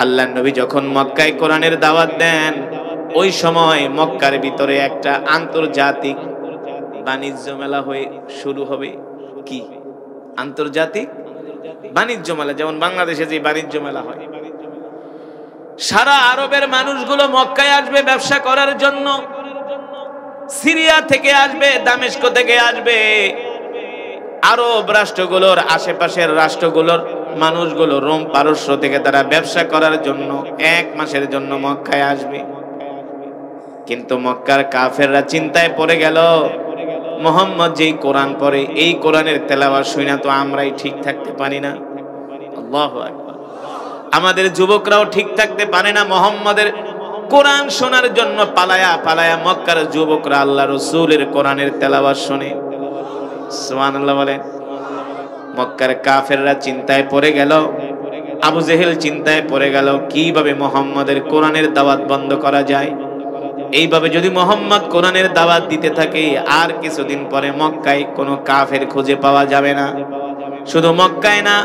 আল্লাহর নবী যখন মক্কায় কোরআনের দাওয়াত দেন, ওই সময় মক্কার ভিতরে একটা আন্তর্জাতিক বাণিজ্য মেলা হয়ে শুরু হবে। কি আন্তর্জাতিক বাণিজ্য মেলা? যেমন বাংলাদেশে যে বাণিজ্য মেলা হয়, সারা আরবের মানুষগুলো মক্কায় আসবে ব্যবসা করার জন্য। সিরিয়া থেকে আসবে, দামেস্ক থেকে আসবে, আরব রাষ্ট্রগুলোর আশেপাশের রাষ্ট্রগুলোর মানুষগুলো, রোম পারস্য থেকে তারা ব্যবসা করার জন্য 1 মাসের জন্য মক্কায় আসবে। কিন্তু মক্কার কাফেররা চিন্তায় পড়ে গেল, মুহাম্মদ যেই কোরআন পড়ে, এই কোরআনের তেলাওয়াত শুনে তো আমরাই ঠিক থাকতে পারি না। আল্লাহু আকবার। আমাদের যুবকরাও ঠিক থাকতে পারে না মুহাম্মাদের কোরআন শোনার জন্য পালায়া পালায়া মক্কার যুবকরা আল্লাহ রাসূলের কোরআনের তেলাওয়াত শুনে। সুবহানাল্লাহ বলেন। মক্কার কাফেররা চিন্তায় পড়ে গেল, আবু জেহেল চিন্তায় পড়ে গেল, কিভাবে মুহাম্মাদের কোরআনের দাওয়াত বন্ধ করা যায়। এইভাবে যদি মুহাম্মদ কোরআনের দাওয়াত দিতে থাকে, আর কিছুদিন পরে মক্কায় কোনো কাফের খুঁজে পাওয়া যাবে না। শুধু মক্কায় না,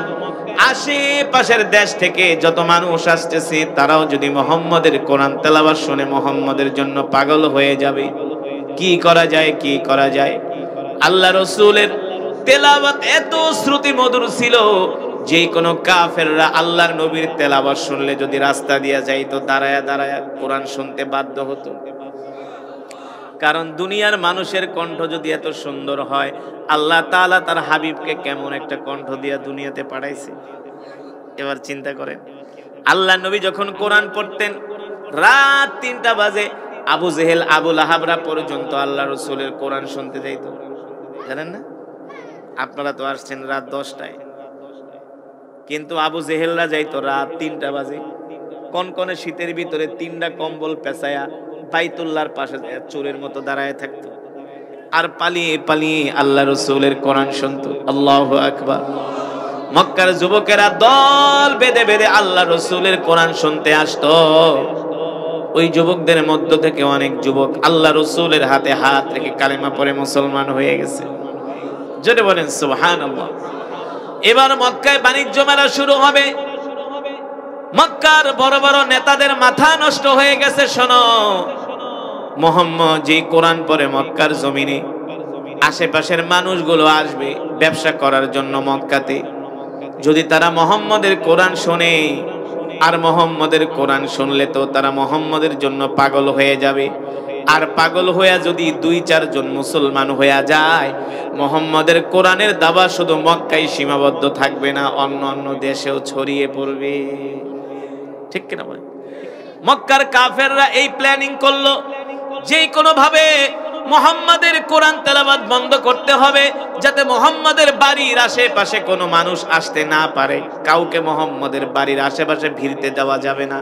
আশেপাশের দেশ থেকে যত মানুষ আসতেছে তারাও যদি মুহাম্মদের কোরআন তেলাওয়াত শুনে মুহাম্মদের জন্য পাগল হয়ে যাবে। কি করা যায়, কি করা যায়? আল্লাহ রাসূলের তেলাওয়াত এত শ্রুতি মধুর ছিল, যে কোনো কাফেররা আল্লাহর নবীর তেলাওয়াত শুনলে যদি রাস্তা দিয়ে যাইতো, দাঁড়ায়া দাঁড়ায়া কোরআন শুনতে বাধ্য হতো। কারণ দুনিয়ার মানুষের কণ্ঠ যদি এত সুন্দর হয়, আল্লাহ তাআলা তার হাবিবকে কেমন একটা কণ্ঠ দিয়ে দুনিয়াতে পাঠাইছে। এবার চিন্তা করেন, আল্লাহ নবী যখন কোরআন পড়তেন, রাত 3টা বাজে আবু জেহেল আবু লাহাবরা পর্যন্ত আল্লাহ রাসূলের কোরআন শুনতে যাইতো। জানেন না? আপনারা তো আসছেন রাত 10টায়, কিন্তু আবু জেহেলরা যাইতো রাত 3টা বাজে। কনকনে শীতের ভিতরে 3টা কম্বল পেঁচায়া বাইতুল্লাহর পাশে চোরের মতো দাঁড়ায় থাকতো, আর পালিয়ে পালিয়ে আল্লাহ রাসূলের কোরআন শুনতো। আল্লাহু আকবার। মক্কার যুবকেরা দল বেঁধে বেঁধে আল্লাহ রাসূলের কোরআন শুনতে আসতো। ওই যুবকদের মধ্য থেকে অনেক যুবক আল্লাহ রাসূলের হাতে হাত রেখে কালেমা পড়ে মুসলমান হয়ে গেছে। জোরে বলেন সুবহানাল্লাহ। এবার মক্কায় বাণিজ্য মেলা শুরু হবে। মক্কার বড় বড় নেতাদের মাথা নষ্ট হয়ে গেছে। শোনো, মুহাম্মদ যে কোরআন পড়ে মক্কার জমিনে, আশেপাশের মানুষগুলো আসবে ব্যবসা করার জন্য মক্কাতে। যদি তারা মুহাম্মদের কোরআন শোনে, আর মুহাম্মদের কোরআন শুনলে তো তারা মুহাম্মদের জন্য পাগল হয়ে যাবে। আর পাগল হয়ে যদি 2-4 জন মুসলমান হয়ে যায়, মুহাম্মদের কোরআনের দাওয়াত শুধু মক্কায় সীমাবদ্ধ থাকবে না, অন্য অন্য দেশেও ছড়িয়ে পড়বে। ঠিক কিনা বলেন? মক্কার কাফেররা এই প্ল্যানিং করলো, যে কোনো ভাবে মুহাম্মাদের কোরআন তেলাওয়াত বন্ধ করতে হবে, যাতে মুহাম্মাদের বাড়ির আশেপাশে কোনো মানুষ আসতে না পারে। কাউকে মুহাম্মাদের বাড়ির আশেপাশে ভিড়তে দেওয়া যাবে না।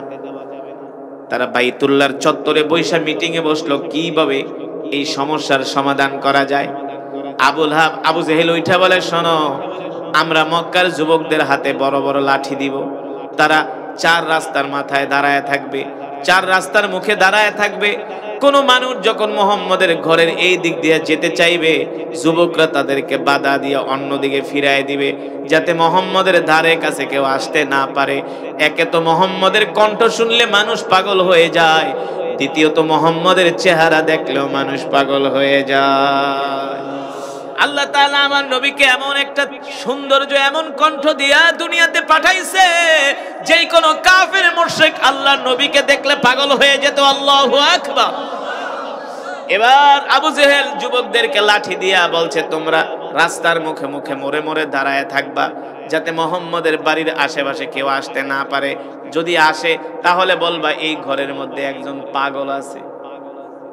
তারা বাইতুল্লাহর চত্বরে বৈশা মিটিং এ বসলো, কিভাবে এই সমস্যার সমাধান করা যায়। আবু জেহেল উঠা বলে, শোনো, আমরা মক্কার যুবকদের হাতে বড় বড় লাঠি দিব। তারা 4 রাস্তার মাথায় দাঁড়ায় থাকবে, 4 রাস্তার মুখে দাঁড়ায় থাকবে। কোন মানুষ যখন মুহাম্মদের ঘরের এই দিক দিয়ে যেতে চাইবে, যুবকরা তাদেরকে বাধা দিয়ে অন্যদিকে ফিরায় দিবে, যাতে মুহাম্মদের ধারে কাছে কেউ আসতে না পারে। একে তো মুহাম্মদের কণ্ঠ শুনলে মানুষ পাগল হয়ে যায়, দ্বিতীয়ত মুহাম্মদের চেহারা দেখলেও মানুষ পাগল হয়ে যায়। আল্লাহ তাআলা আমার নবীকে এমন একটা সৌন্দর্য, এমন কণ্ঠ দিয়া দুনিয়াতে পাঠাইছে, যেই কোন কাফের মুশরিক আল্লাহর নবীকে দেখলে পাগল হয়ে যেত। আল্লাহু আকবার। এবার আবু জেহেল যুবকদেরকে লাঠি দিয়া বলছে, তোমরা রাস্তার মুখে মুখে মোড়ে মোড়ে দাঁড়ায় থাকবা, যাতে মুহাম্মদের বাড়ির আশেপাশে কেউ আসতে না পারে। যদি আসে তাহলে বলবা এই ঘরের মধ্যে একজন পাগল আছে।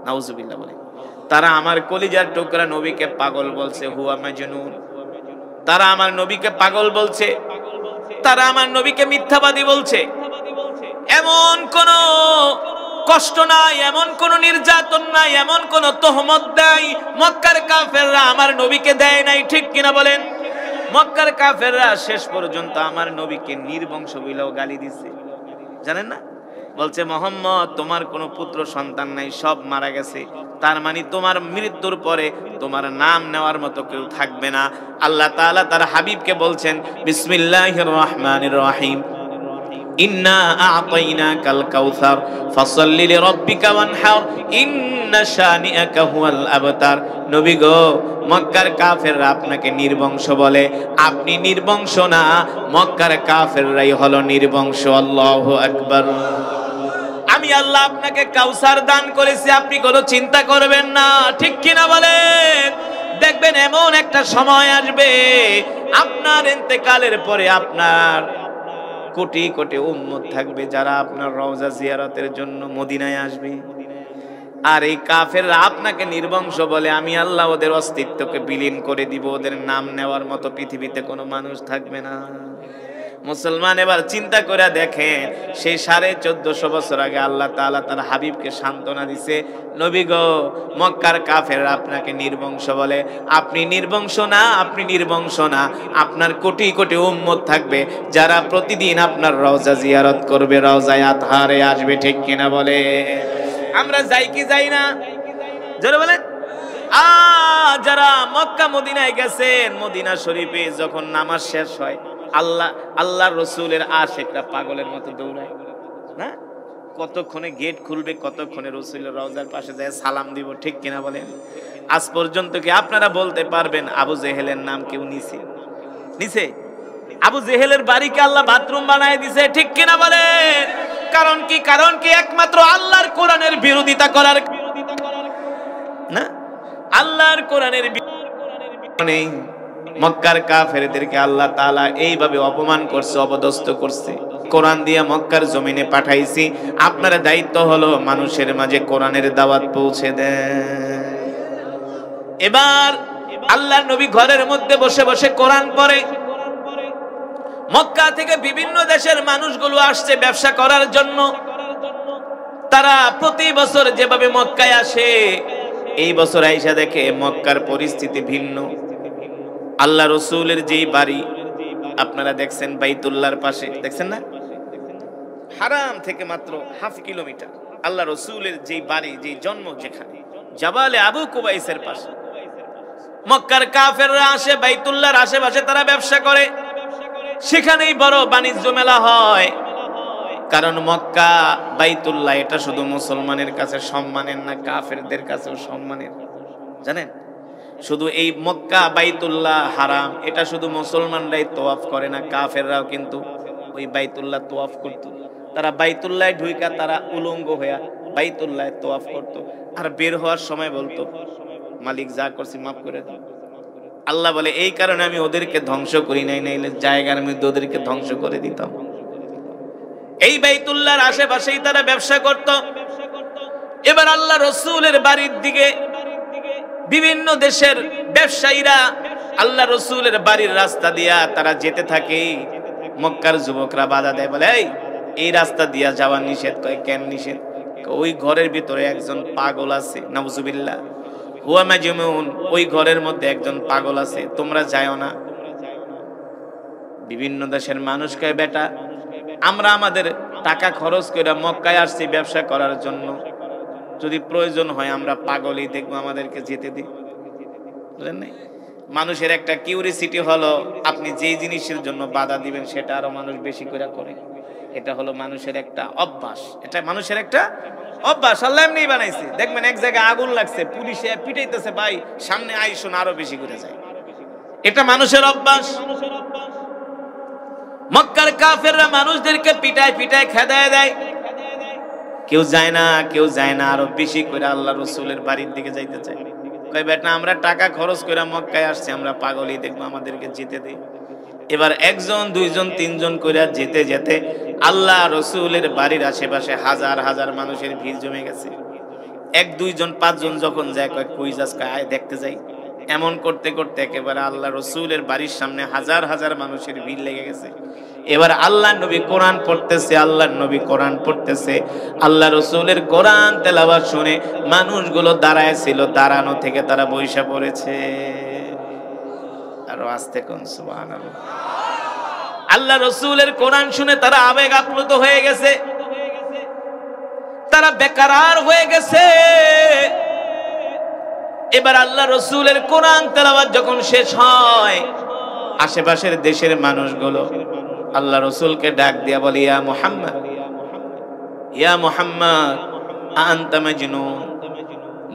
নাউজুবিল্লাহ বলে। তারা আমার কলিজার টুকরা নবীকে পাগল বলছে, হুয়া মাজনুন। তারা আমার নবীকে পাগল বলছে, তারা আমার নবীকে মিথ্যাবাদী বলছে। এমন কোন কষ্ট নাই, এমন কোন নির্যাতন নাই, এমন কোন তোহমত নাই মক্কার কাফেররা আমার নবীকে দেয় নাই। ঠিক কিনা বলেন? মক্কার কাফেররা শেষ পর্যন্ত আমার নবীকে নির্বংশ বলেও গালি দিছে। জানেন না? বলছে, মুহাম্মদ তোমার কোনো পুত্র সন্তান নাই, সব মারা গেছে। তার মানে তোমার মৃত্যুর পরে তোমার নাম নেওয়ার মতো কেউ থাকবে না। আল্লাহ তাআলা তার হাবিবকে বলছেন, বিসমিল্লাহির রহমানির রহিম, ইন্না আ'তাইনাকাল কাউসার ফাসাল্লি লিরাব্বিকা ওয়ানহার ইন্না শানিআকা হুয়াল আবতার। নবী গো, মক্কার কাফেররা আপনাকে নির্বংশ বলে, আপনি নির্বংশ না, মক্কার কাফেররাই হলো নির্বংশ। আল্লাহু আকবার। আমি আল্লাহ আপনাকে কাউসার দান করেছি, আপনি কোনো চিন্তা করবেন না, ঠিক কিনা বলেন? দেখবেন এমন একটা সময় আসবে আপনার ইন্তেকালের পরে আপনার কোটি কোটি উম্মত থাকবে যারা আপনার রওজা জিয়ারতের জন্য মদিনায় আসবে, আর এই কাফেররা আপনাকে নির্বংশ বলে, আমি আল্লাহ ওদের অস্তিত্বকে বিলীন করে দিব, ওদের নাম নেওয়ার মতো পৃথিবীতে কোনো মানুষ থাকবে না। মুসলমান এবার চিন্তা করে দেখেন, সেই 1450 বছর আগে আল্লাহ তাআলা তার হাবিবকে সান্ত্বনা দিছে, নবী গো, মক্কার কাফেররা আপনাকে নির্বংশ বলে, আপনি নির্বংশ না, আপনি নির্বংশ না, আপনার কোটি কোটি উম্মত থাকবে যারা প্রতিদিন আপনার রওজা জিয়ারত করবে, রওজায়ে আতহারে আসবে, ঠিক কিনা বলে? আমরা যাই কি যাই না? জোরে বলেন। যারা মক্কা মদিনায় গেছেন, মদিনা শরীফে যখন নামাজ শেষ হয়, আল্লাহর রাসূলের আশিকরা পাগলের মতো দৌড়ায় না, কতক্ষণে গেট খুলবে, কতক্ষণে রাসূলের রওজার পাশে যায় সালাম দিব, ঠিক কিনা বলেন? আজ পর্যন্ত কি আপনারা বলতে পারবেন আবু জেহেলের নাম কেউ নিছে? আবু জেহেলের বাড়িকে আল্লাহ বাথরুম বানায় দিছে, ঠিক কিনা বলেন? কারণ কি? একমাত্র আল্লাহর কোরআনের বিরোধিতা করার না, আল্লাহর কোরআনের বিরোধিতা। মক্কার কাফেরদেরকে আল্লাহ তাআলা এইভাবে অপমান করছে, অপদস্থ করছে। কোরআন দিয়ে মক্কার জমিনে পাঠাইছি, আপনার দায়িত্ব হলো মানুষের মাঝে কোরআনের দাওয়াত পৌঁছে দেন। এবার আল্লাহর নবী ঘরের মধ্যে বসে বসে কোরআন পড়ে। মক্কা থেকে বিভিন্ন দেশের মানুষগুলো আসছে ব্যবসা করার জন্য। তারা প্রতি বছর যেভাবে মক্কায় আসে, এই বছর আইসা দেখে মক্কার পরিস্থিতি ভিন্ন। আল্লাহ রসুলের যেই বাড়ি আপনারা দেখছেন বাইতুল্লাহর পাশে, দেখছেন না? হারাম থেকে মাত্র হাফ কিলোমিটার আল্লাহ রসুলের যেই বাড়ি, যেই জন্ম, যেখানে জাবালে আবু কুবাইসের পাশে মক্কার কাফেররা আসে, বাইতুল্লাহর আশেপাশে তারা ব্যবসা করে, সেখানেই বড় বাণিজ্য মেলা হয়। কারণ মক্কা বাইতুল্লাহ এটা শুধু মুসলমানের কাছে সম্মানের না, কাফেরদের কাছেও সম্মানের। জানেন, শুধু এই মক্কা বাইতুল্লাহ হারাম এটা শুধু মুসলমানরাই তোয়াফ করে না, কাফেররাও কিন্তু ওই বাইতুল্লাহ তোয়াফ করত। তারা বাইতুল্লাহ ঢুইকা তারা উলঙ্গ হইয়া বাইতুল্লাহ তোয়াফ করত, আর বের হওয়ার সময় বলতো, মালিক যা করছি মাফ করে দাও। আল্লাহ বলে, এই কারণে আমি ওদেরকে ধ্বংস করি নাই, নাইলে জায়গার মধ্যে ওদেরকে ধ্বংস করে দিতাম। এই বাইতুল্লাহর আশেপাশেই তারা ব্যবসা করত। এবার আল্লাহ রসুলের বাড়ির দিকে বিভিন্ন দেশের ব্যবসায়ীরা আল্লাহ রসুলের বাড়ির রাস্তা দিয়া তারা যেতে থাকে। মক্কার যুবকরা বাধা দেয়, বলে এই রাস্তা দিয়া যাওয়া নিষেধ। কয় কেন নিষেধ? ওই ঘরের ভিতরে একজন পাগল আছে, নাউজুবিল্লাহ, হুয়া মাজনুন, ওই ঘরের মধ্যে একজন পাগল আছে, তোমরা যাও না। বিভিন্ন দেশের মানুষ কয়, বেটা আমরা আমাদের টাকা খরচ করে মক্কায় আসছি ব্যবসা করার জন্য, যদি প্রয়োজন হয় আমরা পাগলই দেখবো, আমাদেরকে যেতে দিই। বুঝলেন নাই? মানুষের একটা কিউরিসিটি হলো, আপনি যেই জিনিসের জন্য বাধা দিবেন সেটা আরো মানুষ বেশি করে করে। এটা হলো মানুষের একটা অভ্যাস, এটা মানুষের একটা অভ্যাস, আল্লাহ এমনিই বানাইছে। দেখবেন এক জায়গায় আগুন লাগছে, পুলিশে পিটাইতেছে, ভাই সামনে আইসুন, আরো বেশি করে যায়। এটা মানুষের অভ্যাস। মক্কার কাফেররা মানুষদেরকে পিটায় পিটায় খেদায় দেয়, কেউ যায় না, কেউ যায় না, আরো বেশি করে আল্লাহ রসুলের বাড়ির দিকে যাইতে চায়। কয় বেটা আমরা টাকা খরচ করে মক্কায় আসছি, আমরা পাগলই দেখবো, আমাদেরকে যেতে দেই। এবার একজন, দুইজন, তিনজন করে যেতে যেতে আল্লাহ রসুলের বাড়ির আশেপাশে হাজার হাজার মানুষের ভিড় জমে গেছে। এক, দুইজন, পাঁচজন যখন যায়, কয় কই যাস? কয় আয় দেখতে যাই। এমন করতে করতে একেবারে আল্লাহ রসুলের বাড়ির সামনে হাজার হাজার মানুষের ভিড় লেগে গেছে। এবার আল্লাহ নবী কোরআন পড়তেছে, আল্লাহ নবী কোরআন পড়তেছে, আল্লাহ রসুলের কোরআন তেলাওয়াত শুনে মানুষগুলো দাঁড়ায় ছিল, দাঁড়ানো থেকে তারা বইসা পড়েছে। আরো আস্তে কোন সুবহানাল্লাহ। আল্লাহ রসুলের কোরআন শুনে তারা আবেগ আপ্লুত হয়ে গেছে, তারা বেকরার হয়ে গেছে। এবার আল্লাহ রসুলের কোরআন তেলাওয়াত যখন শেষ হয়, আশেপাশের দেশের মানুষগুলো আল্লাহ রসুলকে ডাক দিয়া বলি, ইয়া মুহাম্মদ, ইয়া মুহাম্মদ আনতা মাজনুন,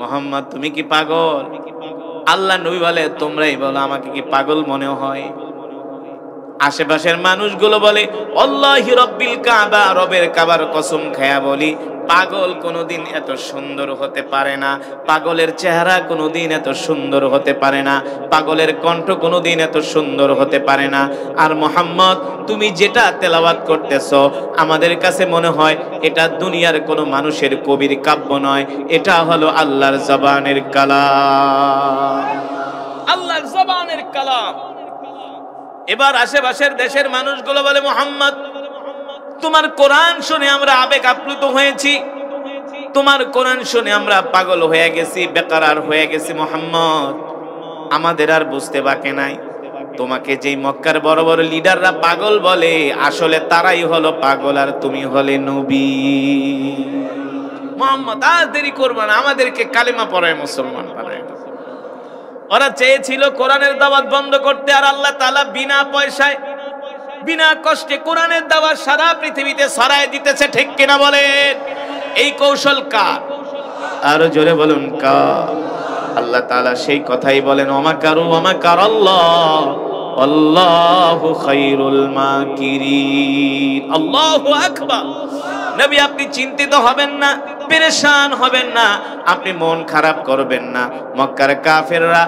মুহাম্মদ তুমি কি পাগল? আল্লাহ নবী বলে, তোমরাই বলো আমাকে কি পাগল মনে হয়? আশেপাশের মানুষগুলো বলে, আল্লাহি রাব্বিল কাবা, রবের কাবার কসম খায়া বলি, পাগল কোনোদিন এত সুন্দর হতে পারে না, পাগলের চেহারা কোনোদিন এত সুন্দর হতে পারে না, পাগলের কণ্ঠ কোনোদিন এত সুন্দর হতে পারে না। আর মুহাম্মদ তুমি যেটা তেলাওয়াত করতেছো আমাদের কাছে মনে হয় এটা দুনিয়ার কোনো মানুষের কবির কাব্য নয়, এটা হলো আল্লাহর জবানের কালাম, আল্লাহর জবানের কালাম। এবার আশেপাশের দেশের মানুষগুলো বলে, মুহাম্মদ তোমার কোরআন শুনে আমরা আবেগ আপ্লুত হয়েছি, তোমার কোরআন শুনে আমরা পাগল হয়ে গেছি, বেকারার হয়ে গেছি মুহাম্মদ, আমাদের আর বুঝতে বাকি নাই। তোমাকে যেই মক্কার বড় বড় লিডাররা পাগল বলে, আসলে তারাই হলো পাগল আর তুমি হলে নবী। মুহাম্মদ আর দেরি করবে না, আমাদেরকে কালিমা পড়ায় মুসলমান বানায়। ওরা চেয়েছিল কোরআনের দাওয়াত বন্ধ করতে, আর আল্লাহ তাআলা বিনা পয়সায় বিনা কষ্টে কোরআনের দাওয়াত সারা পৃথিবীতে ছড়ায় দিতেছে, ঠিক কিনা বলেন? এই কৌশল কার? আরো জোরে বলুন কার? আল্লাহ তাআলা সেই কথাই বলেন, ওমাকারু ওমাকারাল্লাহ আল্লাহু খায়রুল মাকিরিন। আল্লাহু আকবার। নবী আপনি চিন্তিত হবেন না, পেরেশান হবেন না, আপনি মন খারাপ করবেন না। মক্কার কাফেররা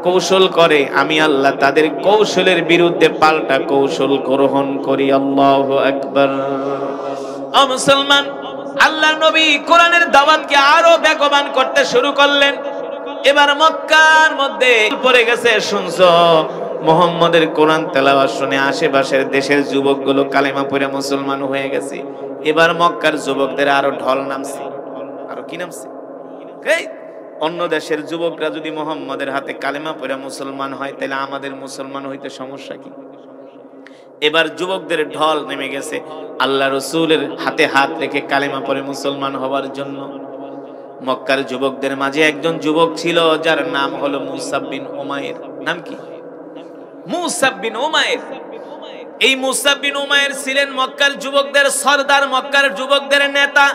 কৌশল করে, আমি আল্লাহ তাদের কৌশলের বিরুদ্ধে পাল্টা কৌশল গ্রহণ করি। আল্লাহু আকবার। ও মুসলমান, আল্লাহ নবী কোরআনের দাওয়াতকে আরো বেগবান করতে শুরু করলেন। এবার মক্কার মধ্যে পড়ে গেছে, শুনছো মুহাম্মদের কোরআন তেলাওয়াত শুনে আশেপাশের দেশের যুবকগুলো কালেমা পড়ে মুসলমান হয়ে গেছে। এবার মক্কার যুবকদের আরো ঢল নামছে। আরো কি নামছে? অন্য দেশের যুবকরা যদি মুহাম্মদের হাতে কালেমা পড়ে মুসলমান হয়, তাহলে আমাদের মুসলমান হইতে সমস্যা কি? এবার যুবকদের ঢল নেমে গেছে আল্লাহ রসুলের হাতে হাত রেখে কালেমা পড়ে মুসলমান হওয়ার জন্য। মক্কার যুবকদের মাঝে একজন যুবক ছিল যার নাম হলো মুসাব বিন উমাইর। নাম কি? মুসাব বিন উমাইর। এই মুসাব বিন উমাইর ছিলেন মক্কার যুবকদের সরদার, মক্কার যুবকদের নেতা।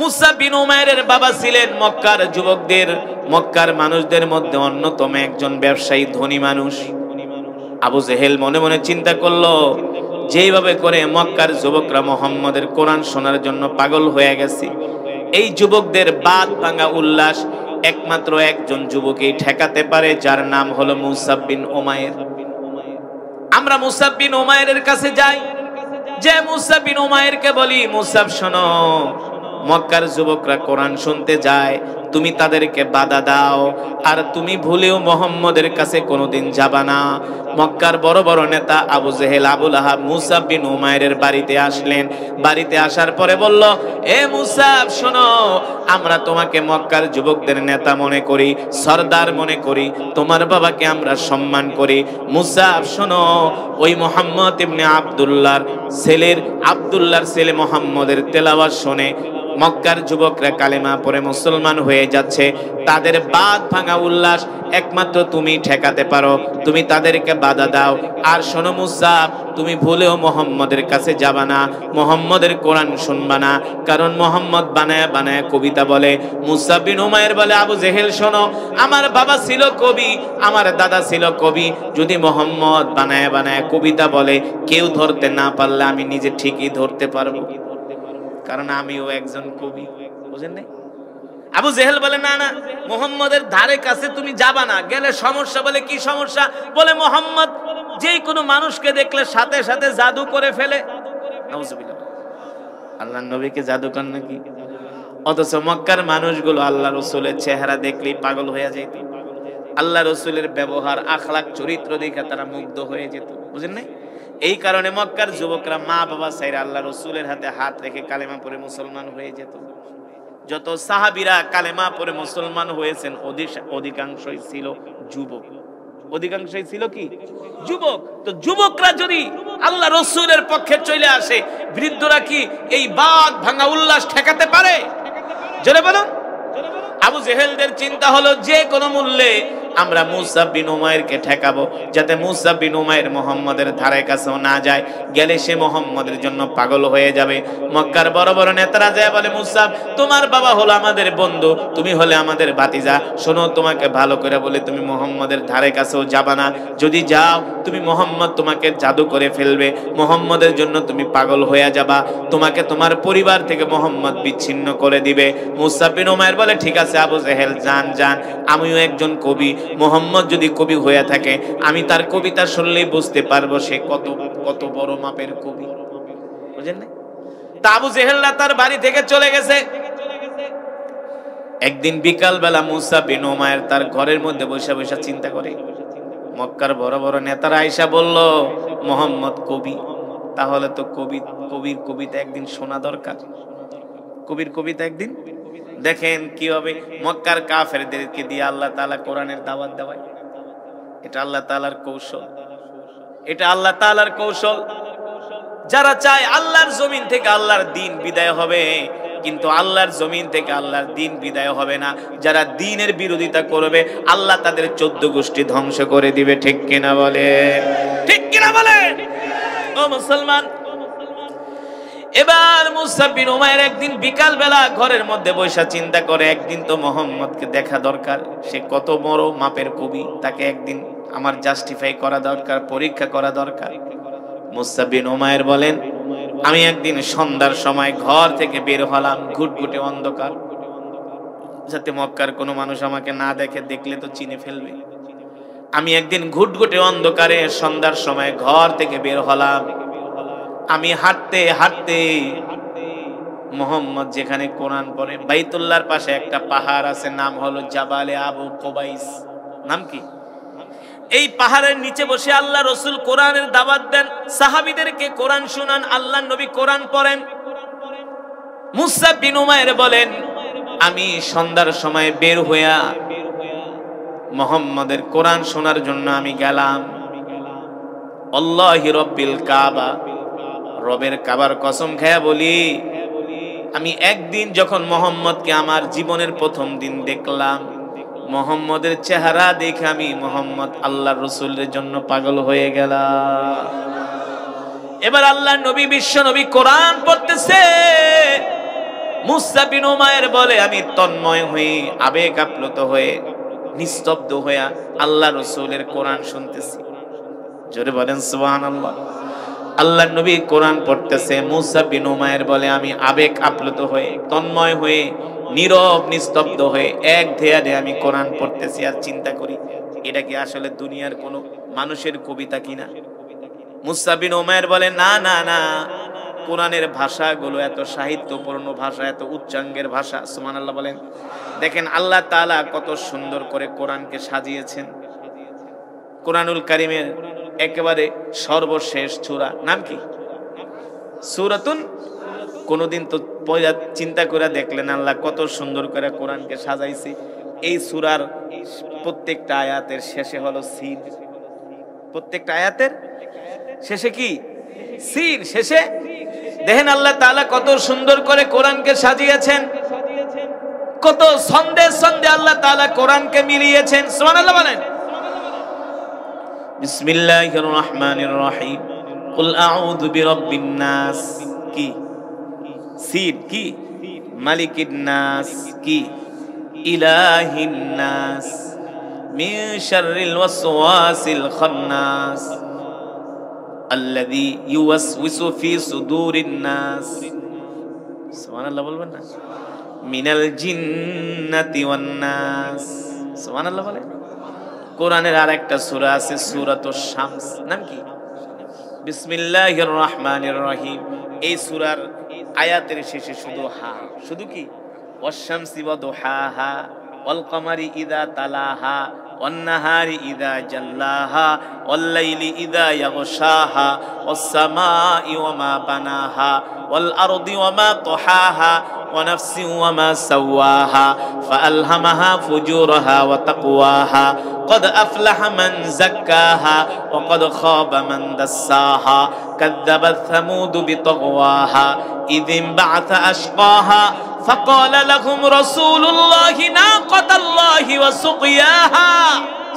মুসাব বিন উমাইরের বাবা ছিলেন মক্কার যুবকদের, মক্কার মানুষদের মধ্যে অন্যতম একজন ব্যবসায়ী, ধনী মানুষ। আবু জেহেল মনে মনে চিন্তা করলো, যেইভাবে করে মক্কার যুবকরা মুহাম্মদের কোরআন শোনার জন্য পাগল হয়ে গেছে, এই যুবকদের বাদ ভাঙা উল্লাস একমাত্র একজন যুবকই ঠেকাতে পারে, যার নাম হলো মুসাব বিন উমাইর। আমরা মুসাব বিন উমাইরের কাছে যাই, যে মুসাব বিন উমাইরকে বলি, মুসাব শোনো, মক্কার যুবকরা কোরআন শুনতে যায়, তুমি তাদেরকে বাধা দাও, আর তুমি ভুলেও মুহাম্মদের কাছে কোনোদিন যাবা না। মক্কার বড় বড় নেতা আবু জেহেল, আবু লাহাব মুসাব বিন উমাইরের বাড়িতে আসলেন। বাড়িতে আসার পরে বলল, এ মুসাব শোনো, আমরা তোমাকে মক্কার যুবকদের নেতা মনে করি, সরদার মনে করি, তোমার বাবাকে আমরা সম্মান করি। মুসাব শোনো, ওই মুহাম্মদ ইবনে আব্দুল্লাহর ছেলে মুহাম্মদের তেলাওয়াত শুনে মক্কার যুবকরা কালেমা পড়ে মুসলমান হয়ে যাচ্ছে, তাদের বাদ ভাঙা উল্লাস একমাত্র তুমি ঠেকাতে পারো, তুমি তাদেরকে বাধা দাও। আর শোনো মুসাব, তুমি ভুলেও মুহাম্মদের কাছে যাবা না, মুহাম্মদের কোরআন শুনবা না, কারণ মুহাম্মদ বানায়া বানায়া কবিতা বলে। মুসাব বিন উমাইর বলে, আবু জেহেল শোনো, আমার বাবা ছিল কবি, আমার দাদা ছিল কবি, যদি মুহাম্মদ বানায়া বানায়া কবিতা বলে, কেউ ধরতে না পারলে আমি নিজে ঠিকই ধরতে পারবো, কারণ আমিও একজন কবি। বুঝেন নাই? আবু জেহেল বলে, না না, মুহাম্মদের ধারে কাছে তুমি যাবা না, গেলে সমস্যা। বলে কি সমস্যা? বলে মুহাম্মদ যেই কোনো মানুষকে দেখলে সাথে সাথে জাদু করে ফেলে। নাউজুবিল্লাহ। আল্লাহর নবীকে জাদুকর নাকি? অথচ মক্কার মানুষগুলো আল্লাহ রসুলের চেহারা দেখলেই পাগল হয়ে যেত, আল্লাহ রসুলের ব্যবহার, আখলাক, চরিত্র দেখে তারা মুগ্ধ হয়ে যেত। বুঝেন নাই? এই কারণে মক্কার যুবকরা মা বাবা ছাইরা আল্লাহ রসুলের হাতে হাত রেখে কালেমা পড়ে মুসলমান হয়ে যেত। যত সাহাবীরা কালেমা পড়ে মুসলমান হয়েছেন অধিকাংশই ছিল যুবক। অধিকাংশই ছিল কি? যুবক। তো যুবকরা যদি আল্লাহ রসুলের পক্ষে চলে আসে, বৃদ্ধরা কি এই বাদ ভাঙা উল্লাস ঠেকাতে পারে? জোরে বলুন। আবু জেহেলদের চিন্তা হলো, যে কোনো মূল্যে আমরা মুসআব বিন উমাইরকে ঠেকাবো, যাতে মুসআব বিন উমাইর মুহাম্মদের ধারে কাছেও না যায়, গেলে সে মুহাম্মদের জন্য পাগল হয়ে যাবে। মক্কার বড় বড় নেতারা যায় বলে, মুসআব তোমার বাবা হলো আমাদের বন্ধু, তুমি হলে আমাদের ভাতিজা, শোনো তোমাকে ভালো করে বলে তুমি মুহাম্মদের ধারে কাছেও যাবা না, যদি যাও তুমি মুহাম্মদ তোমাকে জাদু করে ফেলবে, মুহাম্মদের জন্য তুমি পাগল হয়ে যাবা, তোমাকে তোমার পরিবার থেকে মুহাম্মদ বিচ্ছিন্ন করে দিবে। মুসআব বিন উমাইর বলে, ঠিক আছে আবু জেহেল যান যান, আমিও একজন কবি, মুহাম্মদ যদি কবি হয়ে থাকে আমি তার কবিতা শুনলেই বুঝতে পারবো সে কত কত বড় মাপের কবি। বুঝেন না? তা আবু জেহেলরা তার বাড়ি থেকে চলে গেছে। একদিন বিকাল বেলা মুসআব বিন উমাইর তার ঘরের মধ্যে বসে বসে চিন্তা করে, মক্কার বড় বড় নেতারা আয়েশা বলল মুহাম্মদ কবি, তাহলে তো কবির কবিতা একদিন শোনা দরকার, কবির কবিতা একদিন। দেখেন কি হবে, মক্কার কাফেরদেরকে দিয়ে আল্লাহ তাআলা কোরআনের দাওয়াত দেওয়ায়। এটা আল্লাহ তাআলার কৌশল, এটা আল্লাহ তাআলার কৌশল। যারা চায় আল্লাহর জমিন থেকে আল্লাহর দ্বীন বিদায় হবে, কিন্তু আল্লাহর জমিন থেকে আল্লাহর দ্বীন বিদায় হবে না। যারা দ্বীনের বিরোধিতা করবে আল্লাহ তাদের 14 গোষ্ঠী ধ্বংস করে দিবে। ঠিক কিনা বলে? ঠিক কিনা বলে? ও মুসলমান, এবার মুসআব বিন উমাইর একদিন বিকাল বেলা ঘরের মধ্যে বসে চিন্তা করে, একদিন তো মুহাম্মদকে দেখা দরকার, সে কত বড় মাপের কবি, তাকে একদিন আমার জাস্টিফাই করা দরকার, পরীক্ষা করা দরকার। মুসআব বিন উমাইর বলেন, আমি একদিন সন্ধ্যার সময় ঘর থেকে বের হলাম, ঘুটঘুটে অন্ধকার, যাতে মক্কার কোনো মানুষ আমাকে না দেখে, দেখলে তো চিনে ফেলবে। আমি একদিন ঘুটঘুটে অন্ধকারে সন্ধ্যার সময় ঘর থেকে বের হলাম। আমি হাঁটতে হাঁটতে মুহাম্মদ যেখানে কোরআন পড়ে, বাইতুল্লাহর পাশে একটা পাহাড় আছে, নাম হলো জাবালে আবু কুবাইস। নাম কি? এই পাহাড়ের নিচে বসে আল্লাহ রাসূল কোরআনের দাওয়াত দেন, সাহাবীদেরকে কোরআন শোনান, আল্লাহর নবী কোরআন পড়েন। মুসআব বিন উমাইর বলেন, আমি সন্ধ্যার সময় বের হইয়া মুহাম্মদের কোরআন শোনার জন্য আমি গেলাম। আল্লাহি রাব্বিল কাবা, রবের কাবার কসম খেয়ে বলি, আমি একদিন যখন মুহাম্মদকে আমার জীবনের প্রথম দিন দেখলাম, মুহাম্মদের চেহারা দেখে আমি মুহাম্মদ আল্লাহর রাসূলের জন্য পাগল হয়ে গেলাম। এবার আল্লাহর নবী বিশ্ব নবী কোরআন পড়তেছে, মুসআব বিন উমাইর বলে, আমি তন্ময় হয়ে আবেগ আপ্লুত হয়ে নিস্তব্ধ হয়ে আল্লাহর রাসূলের কোরআন শুনতেছি। জোরে বলেন সুবহানাল্লাহ। আল্লাহর নবী কোরআন পড়তেছে, মুসআব বিন উমাইর বলে, আমি আবেগ আপ্লুত হয়ে তন্ময় হয়ে নীরব নিস্তব্ধ হয়ে এক ধ্যানে আমি কোরআন পড়তেছি আর চিন্তা করি, এটা কি আসলে দুনিয়ার কোনো মানুষের কবিতা কিনা? মুসআব বিন উমাইর বলে, না না না, কোরআনের ভাষাগুলো এত সাহিত্যপূর্ণ ভাষা, এত উচ্চাঙ্গের ভাষা। সুবহানাল্লাহ বলেন। দেখেন আল্লাহ তাআলা কত সুন্দর করে কোরআনকে সাজিয়েছেন। কোরআনুল কারীমের একেবারে সর্বশেষ সূরা নাম কি? সূরাতুন। কোনদিন তো চিন্তা করে দেখলেন আল্লাহ কত সুন্দর করে কোরআনকে সাজাইছে। এই সূরার প্রত্যেকটা আয়াতের শেষে হলো সিন। প্রত্যেকটা আয়াতের শেষে কি? সিন। শেষে দেখেন আল্লাহ তাআলা কত সুন্দর করে কোরআনকে সাজিয়েছেন, কত ছন্দে ছন্দে আল্লাহ তাআলা কোরআনকে মিলিয়েছেন। সুবহানাল্লাহ বলেন। বিসমিল্লাহির রহমানির রহিম। কুল আউযু বিরাব্বিন নাস কি? সিন কি? মালিকিন নাস কি? ইলাহিন নাস মিন শাররিল ওয়াসওয়াসিল খান্নাস আল্লাযী ইউওয়াসওয়িসু ফি সুদুরিন নাস। সুবহানাল্লাহ বলবেন না? মিনাল জিন্নাতি ওয়ান নাস। সুবহানাল্লাহ বলেন। কোরআনের আরেকটা সূরা আছে সূরাতুশ শামস। নাম কি? বিসমিল্লাহির রহমানির রহিম। এই সূরার আয়াতের শেষে শুধু হা। শুধু কি? ওয়াশ-শামসি ওয়া দুহাহা ওয়াল কমারি ইযা তালাহা ওয়ান নাহারি ইযা জাল্লাহা ওয়াল লাইলি ইযা ইয়াগশাহা ওয়াস সামাই ওয়া মা বানাহা ওয়াল আরদি ওয়া মা তুহাহা ওয়া নাফসিন ওয়া মা সাওয়াহা ফাআলহামাহা ফুজুরাহা ওয়া তাকওয়াহা قد أفلح من زكاها وقد خاب من دساها كذبت ثمود بطغواها إذ انبعث أشقاها فقال لهم رسول الله ناقة الله وسقياها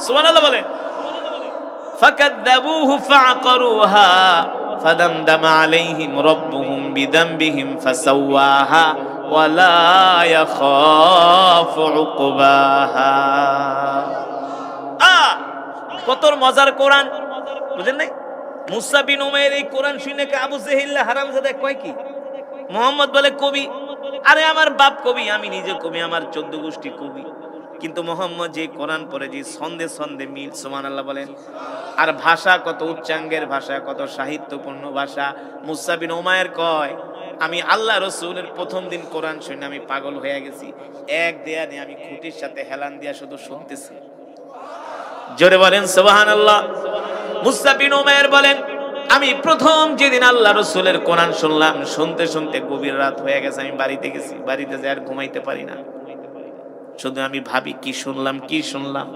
সুবহানাল্লাহ বলেন। ফাকাযযাবুহু ফাআকারুহা ফাদামদামা আলাইহিম রাব্বুহুম বিযামবিহিম ফাসাওয়াহা ওয়ালা ইয়াখাফু উকবাহা। কত মজার কোরআন, বুঝেন নাই? মুসা বিন উমাইর এই কোরআন শুনে আবু জেহেল হারামজাদা কয় কি? মোহাম্মদ বলে কবি। আরে আমার বাপ কবি, আমি নিজে কবি, আমার 14 গোষ্ঠী কবি। কিন্তু মোহাম্মদ যে কোরআন পড়ে যে ছন্দে ছন্দে মিল, সুবহানাল্লাহ বলেন। আর ভাষা কত উচ্চাঙ্গের ভাষা, কত সাহিত্যপূর্ণ ভাষা। মুসা বিন উমাইর কয়, আমি আল্লাহ রসুলের প্রথম দিন কোরআন শুনে আমি পাগল হয়ে গেছি। এক দেয়ানে আমি খুঁটির সাথে হেলান দিয়া শুধু শুনতেছি। জোরে বলেন সুবহানাল্লাহ। মুসা বিন উমাইর বলেন, আমি প্রথম যেদিন আল্লাহ রসুলের কোরআন শুনলাম, শুনতে শুনতে গভীর রাত হয়ে গেছে। আমি বাড়িতে গেছি, বাড়িতে যাই আর ঘুমাইতে পারি না। শুধু আমি ভাবি কি শুনলাম, কি শুনলাম।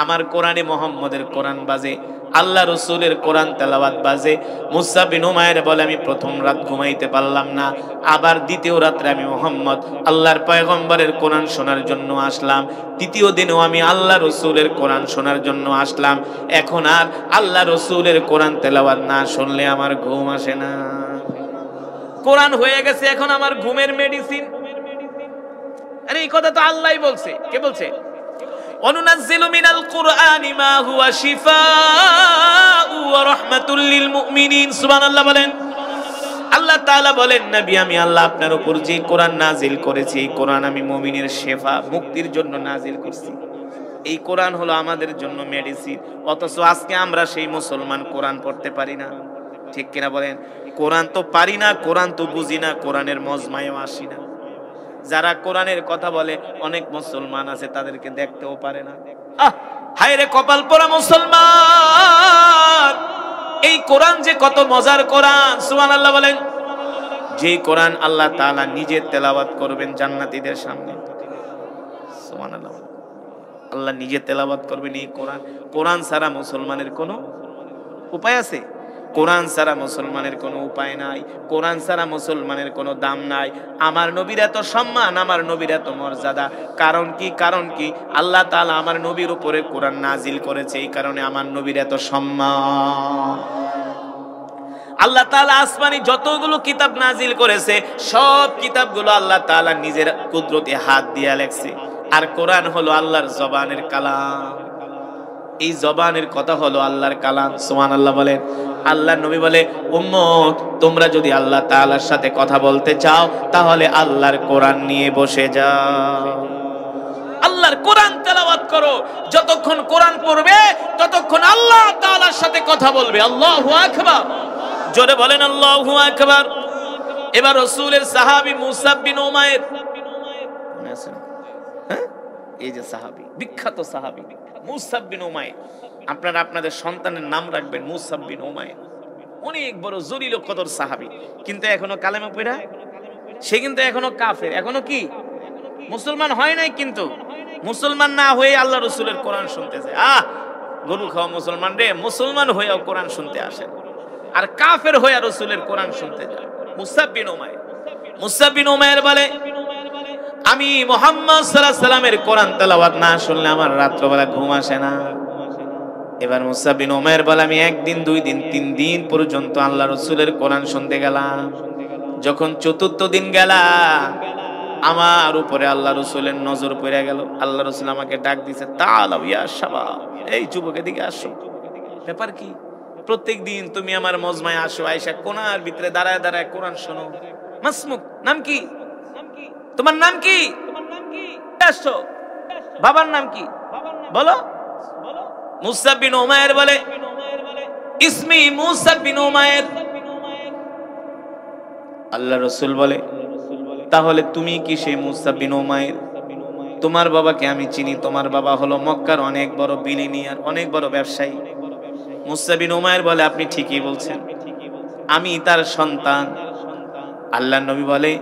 আমার কোরআনে মোহাম্মদের কোরআন বাজে, আল্লাহ রসুলের কোরআন তেলাওয়াত বাজে। মুসা বিন উমাইর বলে, আমি প্রথম রাত ঘুমাইতে পারলাম না। আবার দ্বিতীয় রাত্রে আমি মোহাম্মদ আল্লাহর পয়গম্বরের কোরআন শোনার জন্য আসলাম। তৃতীয় দিনেও আমি আল্লাহ রসুলের কোরআন শোনার জন্য আসলাম। এখন আর আল্লাহ রসুলের কোরআন তেলাওয়াত না শুনলে আমার ঘুম আসে না। কোরআন হয়ে গেছে এখন আমার ঘুমের মেডিসিন। আরে এই কথা তো আল্লাহই বলছে। কে বলছে? অনুনাজ্জিলু মিনাল কুরআনি মা হুয়া শিফাউ ওয়া রাহমাতুল লিল মুমিনিন। সুবহানাল্লাহ বলেন। আল্লাহ তাআলা বলেন, নবী আমি আল্লাহ আপনার উপর যে কোরআন নাজিল করেছি, এই কোরআন আমি মুমিনের শেফা, মুক্তির জন্য নাজিল করছি। এই কোরআন হলো আমাদের জন্য মেডিসিন। অথচ আজকে আমরা সেই মুসলমান কোরআন পড়তে পারি না। ঠিক কিনা বলেন? কোরআন তো পারি না, কোরআন তো বুঝি না, কোরআনের মজমায়ও আসি না। যারা কোরআনের কথা বলে অনেক মুসলমান আছে, তাদেরকে দেখতেও পারে না। হায় রে কপাল পোড়া মুসলমান! এই কোরআন যে কত মজার কোরআন, সুবহানাল্লাহ বলেন। যে কোরআন আল্লাহ তাআলা নিজে তেলাওয়াত করবেন জান্নাতীদের সামনে, সুবহানাল্লাহ। আল্লাহ নিজে তেলাওয়াত করবেন এই কোরআন। কোরআন ছাড়া মুসলমানের কোনো উপায় আছে? কোরআন ছাড়া মুসলমানের কোনো উপায় নাই। কোরআন ছাড়া মুসলমানের কোনো দাম নাই। আমার নবীর এত সম্মান, আমার নবীর এত মর্যাদা, কারণ কি? কারণ কি? আল্লাহ তাআলা আমার নবীর উপরে কোরআন নাজিল করেছে, এই কারণে আমার নবীর এত সম্মান। আল্লাহ তাআলা আসমানি যতগুলো কিতাব নাজিল করেছে, সব কিতাবগুলো আল্লাহ তাআলা নিজের কুদরতে হাত দিয়ে লেখছে। আর কোরআন হলো আল্লাহর জবানের কালাম। এই জবানের কথা হলো আল্লাহর কালাম। সুবহানাল্লাহ বলেন। আল্লাহর নবী বলে, উম্মত তোমরা যদি আল্লাহ তাআলার সাথে কথা বলতে চাও, তাহলে আল্লাহর কোরআন নিয়ে বসে যাও, আল্লাহর কোরআন তেলাওয়াত করো। যতক্ষণ কোরআন পড়বে ততক্ষণ আল্লাহ তাআলার সাথে কথা বলবে। আল্লাহু আকবার। জোরে বলেন আল্লাহু আকবার। এবার রাসূলের সাহাবী মুসা বিন উমাইর, মনে আছে? হ্যাঁ, এই যে সাহাবী, বিখ্যাত সাহাবী মুসা বিন উমাইর। আপনারা আপনাদের সন্তানের নাম রাখবেন মুসা বিন উমাইর। অনেক বড় জলিল কদর সাহাবী, কিন্তু এখনো কালেমা পড়া, সে কিন্তু এখনো কাফের, এখনো কি মুসলমান হয় নাই। কিন্তু মুসলমান না হয়ে আল্লাহ রাসূলের কোরআন শুনতে যায়। গরু খাওয়া মুসলমান রে, মুসলমান হয়েও কোরআন শুনতে আসেন, আর কাফের হয়ে রাসূলের কোরআন শুনতে যায়। মুসা বিন উমাইর, মুসা বিন উমাইর বলে, আমি মুহাম্মদ সাল্লাল্লাহু আলাইহি সাল্লামের কোরআন তেলাওয়াত না শুনলে আমার রাত্রবেলা ঘুম আসে না। এবার মুসা বিন উমাইর বলে, আমি একদিন, 2 দিন, 3 দিন পর্যন্ত আল্লাহ রাসূলের কোরআন শুনতে গেলাম। যখন 4th দিন গেলাম, আমার উপরে আল্লাহ রাসূলের নজর পড়ে গেল। আল্লাহ রাসূল আমাকে ডাক দিয়েছে, তাআলাউ ইয়া শাবাব, এই যুবক এদিকে আসো। ব্যাপার কি? প্রত্যেক দিন তুমি আমার মজমায় আসো, আয়েশা কোনার ভিতরে দাঁড়ায় দাঁড়ায় কোরআন শোনো। মাসমুক, নাম কি তোমার? নাম কি? আসছো, বাবার নাম কি বলো? মুসা বিন উমাইর বলে, ইসমি মুসা বিন উমাইর। আল্লাহ রাসূল বলে, তাহলে তুমি কি সেই মুসা বিন উমাইর? তোমার বাবাকে আমি চিনি, তোমার বাবা হলো মক্কার অনেক বড় বিলিনিয়ার, অনেক বড় ব্যবসায়ী। মুসা বিন উমাইর বলে, আপনি ঠিকই বলছেন, আমি তার সন্তান। আল্লাহর নবী বলে,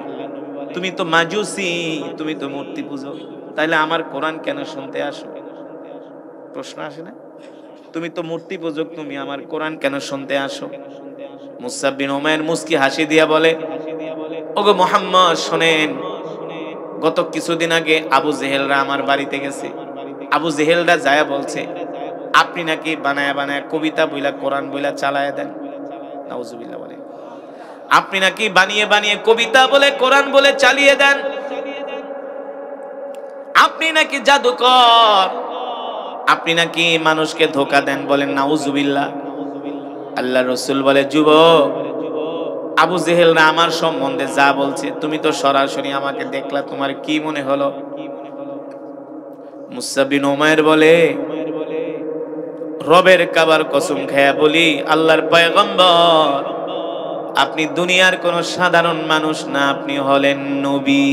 তুমি তো মাজুসি, তুমি তো মূর্তি পূজক, তাইলে আমার কোরআন কেন শুনতে আসো? প্রশ্ন আসে না? তুমি তো মূর্তি পূজক, তুমি আমার কোরআন কেন শুনতে আসো? মুসা বিন উমাইর মুস্কি হাসি দিয়া বলে, ওগো মুহাম্মদ শুনেন, গত কিছুদিন আগে আবু জেহেলরা আমার বাড়িতে গেছে। আবু জেহেলরা যায় বলছে, আপনি নাকি বানায়া বানায়া কবিতা বইলা কোরআন বইলা চালায়া দেন, নাউজুবিল্লাহ বলে। আপনি নাকি বানিয়ে বানিয়ে কবিতা বলে কোরআন বলে চালিয়ে দেন। আপনি নাকি জাদুকর, আপনি নাকি মানুষকে ধোঁকা দেন, বলেন নাউজুবিল্লাহ। আল্লাহ রাসূল বলে, যুবক, আবু জেহেলরা আমার সম্বন্ধে যা বলছে তুমি তো সরাসরি আমাকে দেখলা, তোমার কি মনে হলো? মুসা বিন উমাইর বলে, রবের কাবার কসম খেয়া বলি, আল্লাহর পয়গম্বর, আপনি দুনিয়ার কোন সাধারণ মানুষ না, আপনি হলেন নবী।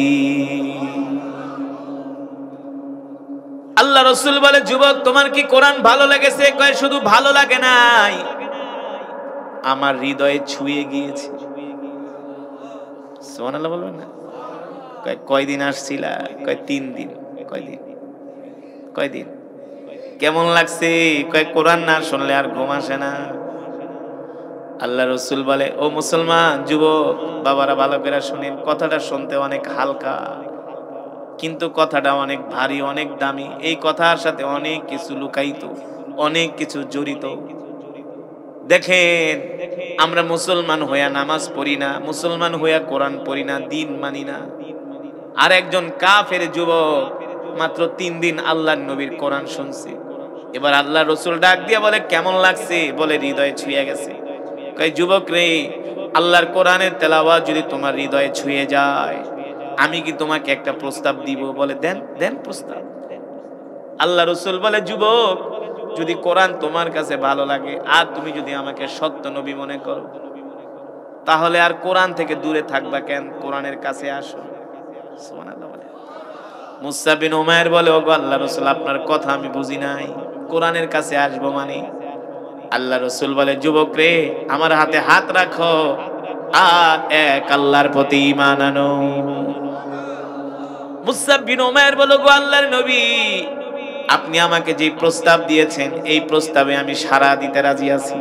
আল্লাহ রাসূল বলে, যুবক, তোমার কি কোরআন ভালো লেগেছে? কয়, শুধু ভালো লাগে নাই, আমার হৃদয়ে ছুঁয়ে গিয়েছে। সুবহানাল্লাহ বলবেন না? কয়, কয়দিন আসছিলা? কয়, 3 দিন। কয়দিন? কয়দিন? কেমন লাগছে? কয়, কোরআন না শুনলে আর ঘুম আসে না। আল্লাহ রাসূল বলে, ও মুসলমান যুবক, বাবারা ভালো করে শুনেন, কথাটা শুনতে অনেক হালকা, কিন্তু কথাটা অনেক ভারী, অনেক দামি। এই কথার সাথে অনেক কিছু লুকায়িত, অনেক কিছু জড়িত। দেখেন, আমরা মুসলমান হইয়া নামাজ পড়ি না, মুসলমান হইয়া কোরআন পড়ি না, দিন মানি না। আর একজন কাফের যুবক মাত্র 3 দিন আল্লাহর নবীর কোরআন শুনছে। এবার আল্লাহ রাসূল ডাক দিয়া বলে, কেমন লাগছে? বলে, হৃদয়ে ছুঁয়ে গেছে। কয়, যুবক রে, আল্লাহর কোরআনের তেলাওয়াত যদি তোমার হৃদয়ে ছুঁয়ে যায়, আমি কি তোমাকে একটা প্রস্তাব দিব? বলে, দেন দেন প্রস্তাব। আল্লাহ রাসূল বলে, যুবক, যদি কোরআন তোমার কাছে ভালো লাগে আর তুমি যদি আমাকে সত্য নবী মনে করো, তাহলে আর কোরআন থেকে দূরে থাকবা কেন? কোরআনের কাছে আসো। সুবহানাল্লাহ বলে। মুসা বিন উমাইর বলে, ওগো আল্লাহ রাসূল, আপনার কথা আমি বুঝি নাই, কোরআনের কাছে আসবো মানে? আল্লাহ রাসূল বলে, যুবক রে, আমার হাতে হাত রাখো আর এক আল্লাহর প্রতি ঈমান আনো। মুসা বিন উমাইর বলে, ওগো আল্লাহর নবী, আপনি আমাকে যে প্রস্তাব দিয়েছেন, এই প্রস্তাবে আমি সাড়া দিতে রাজি আছি।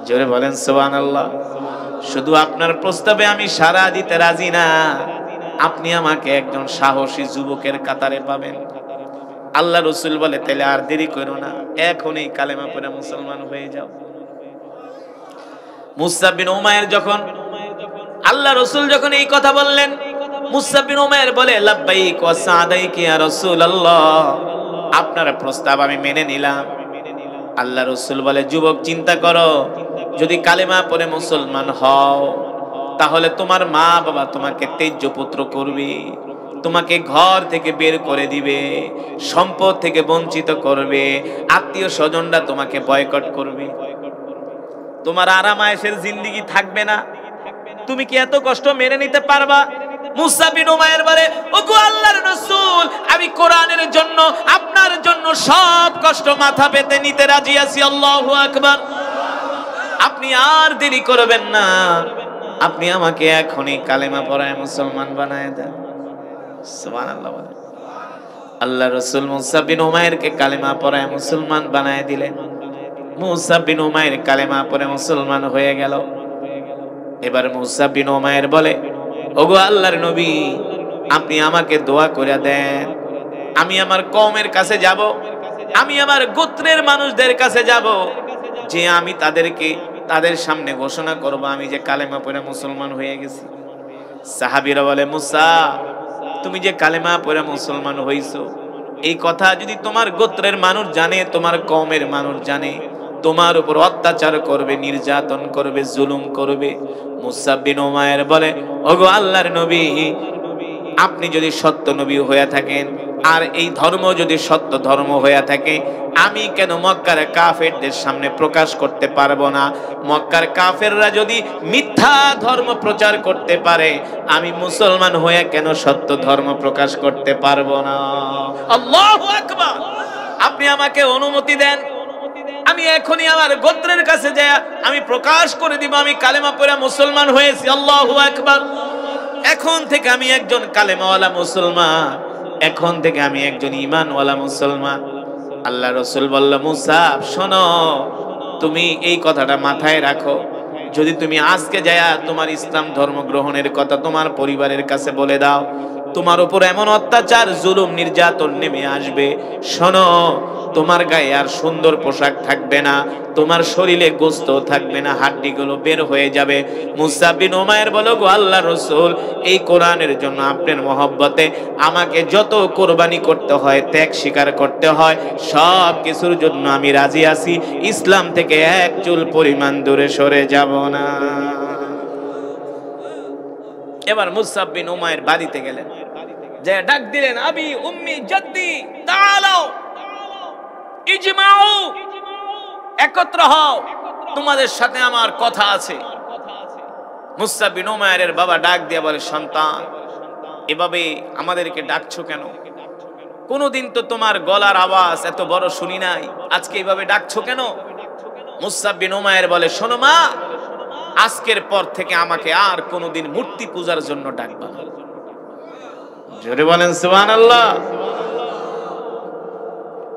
জোরে বলেন সুবহানাল্লাহ। শুধু আপনার প্রস্তাবে আমি সাড়া দিতে রাজি না, আপনি আমাকে একজন সাহসী যুবকের কাতারে পাবেন। আল্লাহ রাসূল বলে, তাহলে আর দেরি করো না, এখনই কালেমা পড়ে মুসলমান হয়ে যাও। মুসা বিন উমাইর যখন, আল্লাহ রাসূল যখন এই কথা বললেন, মুসা বিন উমাইর বলে, লাব্বাইক ওয়া সাদাইক ইয়া রাসূলুল্লাহ, আপনার প্রস্তাব আমি মেনে নিলাম। আল্লাহ রাসূল বলে, যুবক, চিন্তা করো, যদি কালেমা পড়ে মুসলমান হও, তাহলে তোমার মা বাবা তোমাকে তেজ্য পুত্র করবে, তোমাকে ঘর থেকে বের করে দিবে, সম্পদ থেকে বঞ্চিত করবে, আত্মীয় স্বজনরা তোমাকে বয়কট করবে, তোমার আরাম আয়েশের জিন্দেগি থাকবে না। তুমি কি এত কষ্ট মেনে নিতে পারবা? মুসা বিন উমাইর বলে, ওগো আল্লাহর রাসূল, আমি কোরআনের জন্য, আপনার জন্য সব কষ্ট মাথা পেতে নিতে রাজি আছি। আল্লাহু আকবার। আপনি আর দেরি করবেন না, আপনি আমাকে এখনই কালেমা পড়ায় মুসলমান বানায় দেন। সুবহানাল্লাহ বলে। আল্লাহ রাসূল মুসা বিন উমাইরকে কালেমা পড়ায় মুসলমান বানায় দিলেন। মুসা বিন উমাইর কালেমা পড়ে মুসলমান হয়ে গেল। এবার মুসা বিন উমাইর বলে, ওগো আল্লাহর নবী, আপনি আমাকে দোয়া করে দেন, আমি আমার কওমের কাছে যাব, আমি আমার গোত্রের মানুষদের কাছে যাব, যে আমি তাদের সামনে ঘোষণা করব আমি যে কালেমা পড়ে মুসলমান হয়ে গেছি। সাহাবীরা বলে, মুসা, তুমি যে কালেমা পড়ে মুসলমান হইছো, এই কথা যদি তোমার গোত্রের মানুষ জানে, তোমার কওমের মানুষ জানে, তোমার উপর অত্যাচার করবে, নির্যাতন করবে, জুলুম করবে। মুসা বিন উমাইর বলে, ওগো আল্লাহর নবী, আপনি যদি সত্য নবী হয়ে থাকেন, আর এই ধর্ম যদি সত্য ধর্ম হয়ে থাকে, আমি কেন মক্কার কাফেরদের সামনে প্রকাশ করতে পারবো না? মক্কার কাফেররা যদি মিথ্যা ধর্ম প্রচার করতে পারে, আমি মুসলমান হয়ে কেন সত্য ধর্ম প্রকাশ করতে পারবো না? আল্লাহু আকবার। আপনি আমাকে অনুমতি দেন, আমি এখনই আমার গোত্রের কাছে যাই, আমি প্রকাশ করে দিব আমি কালেমা পড়ে মুসলমান হয়েছি। আল্লাহু আকবার। এখন থেকে আমি একজন কালেমাওয়ালা মুসলমান, এখন থেকে আমি একজন ঈমানওয়ালা মুসলমান। আল্লাহ রাসূল বলল, মুসা, শোনো, তুমি এই কথাটা মাথায় রাখো, যদি তুমি আজকে যায়া তোমার ইসলাম ধর্ম গ্রহণের কথা তোমার পরিবারের কাছে বলে দাও, তোমার উপর এমন অত্যাচার, জুলুম, নির্যাতন নেমে আসবে। শোনো, তোমার গায়ে আর সুন্দর পোশাক থাকবে না, তোমার শরীরে গোস্ত থাকবে না, হাড্ডিগুলো বের হয়ে যাবে। মুসা বিন উমাইর বলো, গো আল্লাহর রাসূল, এই কোরআনের জন্য আপনার মহব্বতে আমাকে যত কোরবানি করতে হয়, ত্যাগ স্বীকার করতে হয়, সব কিছুর জন্য আমি রাজি আছি। ইসলাম থেকে এক চুল পরিমাণ দূরে সরে যাব না। এবার মুসা বিন উমাইর বাড়িতে গেলেন, যে ডাক দিলেন, আবি উম্মি জাদ্দি তাআলাও ইজমাউ, একত্র হও, তোমাদের সাথে আমার কথা আছে। মুসা বিন উমাইরের বাবা ডাক দিয়ে বলে, সন্তান, এভাবে আমাদেরকে ডাকছো কেন? কোনদিন তো তোমার গলার আওয়াজ এত বড় শুনি নাই, আজকে এইভাবে ডাকছো কেন? মুসা বিন উমাইর বলে, শোনো মা, আজকের পর থেকে আমাকে আর কোনদিন মূর্তি পূজার জন্য ডাকবা না। জোরে বলেন সুবহানাল্লাহ।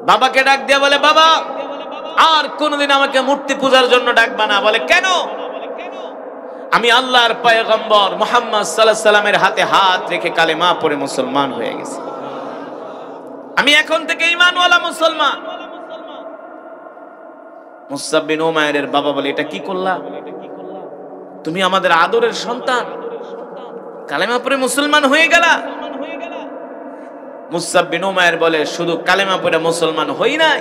বাবাকে ডাক দিয়ে বলে, বাবা, আর কোনদিন আমাকে মূর্তি পূজার জন্য ডাকবা না। বলে, কেন? আমি আল্লাহর পয়গম্বর মুহাম্মদ সাল্লাল্লাহু আলাইহি সাল্লামের হাতে হাত রেখে কালেমা পড়ে মুসলমান হয়ে গেছি, আমি এখন থেকে ঈমানওয়ালা মুসলমান। মুসা বিন উমাইরের বাবা বলে, এটা কি করলা? তুমি আমাদের আদরের সন্তান, কালেমা পড়ে মুসলমান হয়ে গেলা। মুসা বিন উমাইর বলে, শুধু কালেমা পড়ে মুসলমান হই নাই,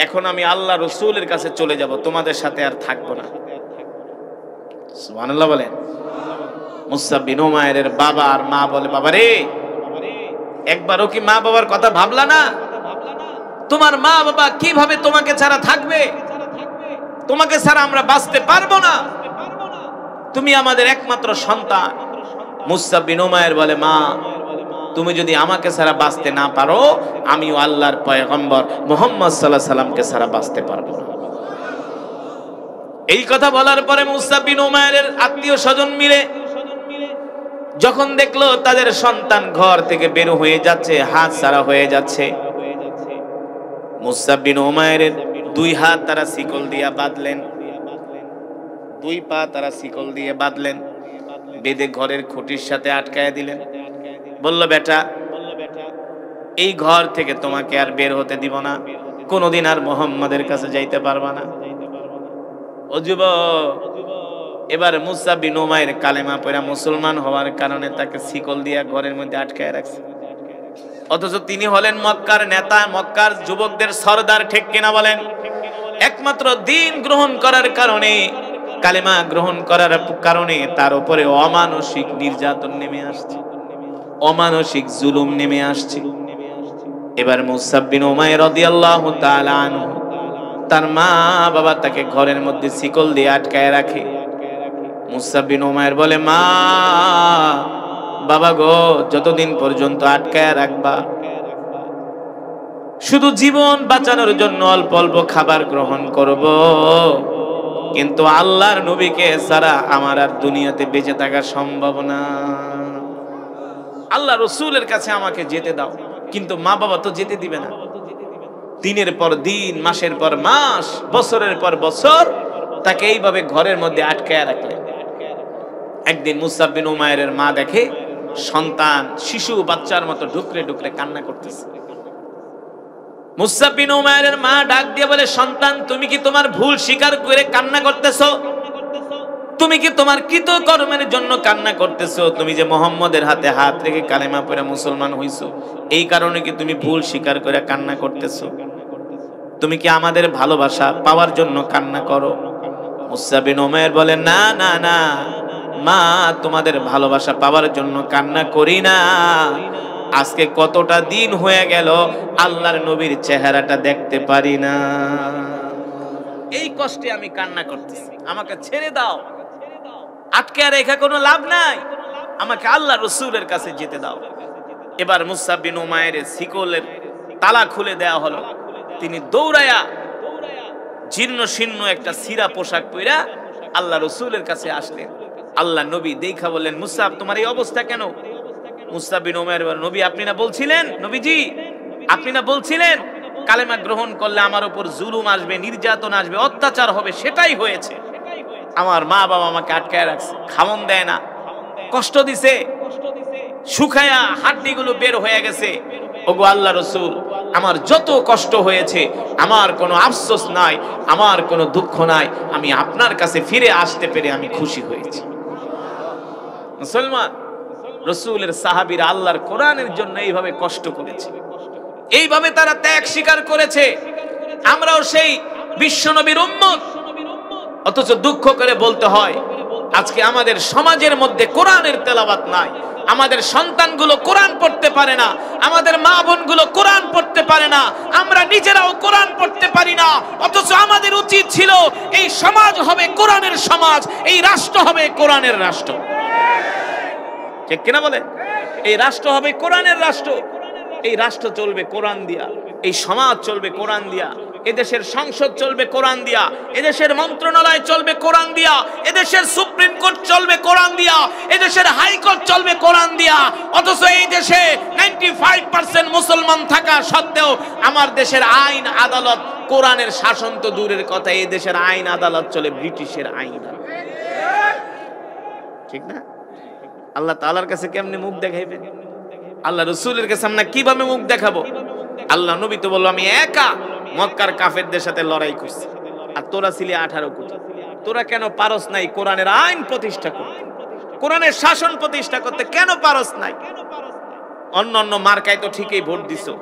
এখন আমি আল্লাহ রাসূলের কাছে চলে যাব, তোমাদের সাথে আর থাকবো না। সুবহানাল্লাহ বলেন। মুসা বিন উমাইরের বাবা আর মা বলে, বাবা রে, একবারও কি মা বাবার কথা ভাবলা না? তোমার মা বাবা কিভাবে তোমাকে ছাড়া থাকবে? তোমাকে ছাড়া আমরা বাঁচতে পারবো না, তুমি আমাদের একমাত্র সন্তান। মুসা বিন উমাইর বলে, মা, তুমি যদি আমাকে ছাড়া বাঁচতে না পারো, আমিও আল্লাহর পয়গম্বর মুহাম্মদ সাল্লাল্লাহু আলাইহি সাল্লামকে ছাড়া বাঁচতে পারবো না। এই কথা বলার পরে মুসা বিন উমাইরের আত্মীয় স্বজন মিলে যখন দেখলো তাদের সন্তান ঘর থেকে বের হয়ে যাচ্ছে, হাত ছাড়া হয়ে যাচ্ছে, মুসা বিন উমাইরের দুই হাত তারা শিকল দিয়ে বাঁধলেন, দুই পা তারা শিকল দিয়ে বাঁধলেন, বেঁধে ঘরের খুঁটির সাথে আটকায় দিলেন। বলল, বেটা, এই ঘর থেকে তোমাকে আর বের হতে দিব না, কোনোদিন আর মুহাম্মাদের কাছে যাইতে পারবা না। ও যুবক, এবার মুসা বিন উমাইর কালেমা পড়া মুসলমান হওয়ার কারণে তাকে শিকল দিয়া ঘরের মধ্যে আটকায় রাখছে, অথচ তিনি হলেন মক্কার নেতা, মক্কার যুবকদের সরদার, ঠিক কিনা বলেন? একমাত্র দ্বীন গ্রহণ করার কারণে, কালেমা গ্রহণ করার কারণে তার উপরে অমানসিক নির্যাতন নেমে আসছে, অমানসিক জুলুম নেমে আসছে। এবার মুসা বিন উমাইর রাদিয়াল্লাহু তাআলা আনহু, তার মা বাবা তাকে ঘরের মধ্যে শিকল দিয়ে আটকায় রাখে। মুসা বিন উমাইর বলে, মা, বাবা গো, যতদিন পর্যন্ত আটকায় রাখবা, শুধু জীবন বাঁচানোর জন্য অল্প অল্প খাবার গ্রহণ করব, কিন্তু আল্লাহর নবীকে ছাড়া আমার আর দুনিয়াতে বেঁচে থাকা সম্ভব না। আল্লাহ রাসূলের কাছে আমাকে যেতে দাও, কিন্তু মা বাবা তো যেতে দিবে না। দিনের পর দিন, মাসের পর মাস, বছরের পর বছর তাকে এইভাবে ঘরের মধ্যে আটকায় রাখলেন। একদিন মুসা বিন উমাইরের মা দেখে সন্তান শিশু বাচ্চার মতো ঢুকরে ঢুকরে কান্না করতেছে। মুসা বিন উমাইরের মা ডাক দিয়ে বলে, সন্তান, তুমি কি তোমার ভুল স্বীকার করে কান্না করতেছো? তুমি কি তোমার কৃতকর্মের জন্য কান্না করতেছো? তুমি যে মুহাম্মদের হাতে হাত রেখে কালেমা পড়ে মুসলমান হইছো, এই কারণে কি তুমি ভুল স্বীকার করে কান্না করতেছো? তুমি কি আমাদের ভালোবাসা পাওয়ার জন্য কান্না করো? মুসা বিন উমাইর বলে, না না না মা, তোমাদের ভালোবাসা পাওয়ার জন্য কান্না করি না। আজকে কতটা দিন হয়ে গেল আল্লাহর নবীর চেহারাটা দেখতে পারি না, এই কষ্টে আমি কান্না করতেছি, আমাকে ছেড়ে দাও, আটকে রেখে কোনো লাভ নাই, আমাকে আল্লাহ রাসূলের কাছে যেতে দাও। এবার মুসা বিন উমাইরের শিকলের তালা খুলে দেয়া হলো। তিনি দৌড়ায়া জীর্ণ শীর্ণ একটা সিরা পোশাক পরা আল্লাহ রাসূলের কাছে আসলেন। আল্লাহ নবী দেখা বললেন, মুসা, তোমার এই অবস্থা কেন? মুসা বিন উমাইর বলেন, নবী, আপনি না বলছিলেন, নবীজি আপনি না বলছিলেন কালেমা গ্রহণ করলে আমার উপর জুলুম আসবে, নির্যাতন আসবে, অত্যাচার হবে, সেটাই হয়েছে। আমার মা বাবা আমাকে আটকায় রাখছে, খাওন দেয় না, কষ্ট দিছে, শুকায়া হাড্ডিগুলো বের হয়ে গেছে। ওগো আল্লাহ রাসূল, আমার যত কষ্ট হয়েছে, আমার কোনো আফসোস নাই, আমার কোনো দুঃখ নাই, আমি আপনার কাছে ফিরে আসতে পেরে আমি খুশি হয়েছি। মুসলমান, রাসূলের সাহাবীরা আল্লাহর কোরআনের জন্য এইভাবে কষ্ট করেছে, এইভাবে তারা ত্যাগ স্বীকার করেছে। আমরাও সেই বিশ্বনবীর উম্মত, অথচ দুঃখ করে বলতে হয় আজকে আমাদের সমাজের মধ্যে কোরআনের তেলাওয়াত নাই। আমাদের সন্তানগুলো কোরআন পড়তে পারে না, আমাদের মা বোনগুলো কোরআন পড়তে পারে না, আমরা নিজেরাও কোরআন পড়তে পারি না। অথচ আমাদের উচিত ছিল এই সমাজ হবে কোরআনের সমাজ, এই রাষ্ট্র হবে কোরআনের রাষ্ট্র। ঠিক কিনা বলে? এই রাষ্ট্র হবে কোরআনের রাষ্ট্র, এই রাষ্ট্র চলবে কোরআন দিয়া, এই সমাজ চলবে কোরআন দিয়া, এদেশের সংসদ চলবে কোরআন দিয়া, এদেশের মন্ত্রণালয় চলবে কোরআন দিয়া, এদেশের সুপ্রিম কোর্ট চলবে কোরআন দিয়া, এদেশের হাইকোর্ট চলবে কোরআন দিয়া। অথচ এই দেশে 95% মুসলমান থাকা সত্ত্বেও আমার দেশের আইন আদালত, কোরআনের শাসন তো দূরের কথা, এই দেশের আইন আদালত চলে ব্রিটিশের আইন। ঠিক না? আল্লাহ তাআলার কাছে কেমনে মুখ দেখাইবেন? আল্লাহ রাসূলের কাছে আমরা কিভাবে মুখ দেখাবো? আল্লাহ নবী তো বলল, আমি একা মক্কার কাফেরদের সাথে লড়াই করছি, আর তোরা ছিলি 18 কোটি। তোরা কেন পারস নাই কোরআনের আইন প্রতিষ্ঠা করতে, কোরআনের শাসন প্রতিষ্ঠা করতে? কেন পারস নাই? অন্য মার্কায় তো ঠিকই ভোট দিছো,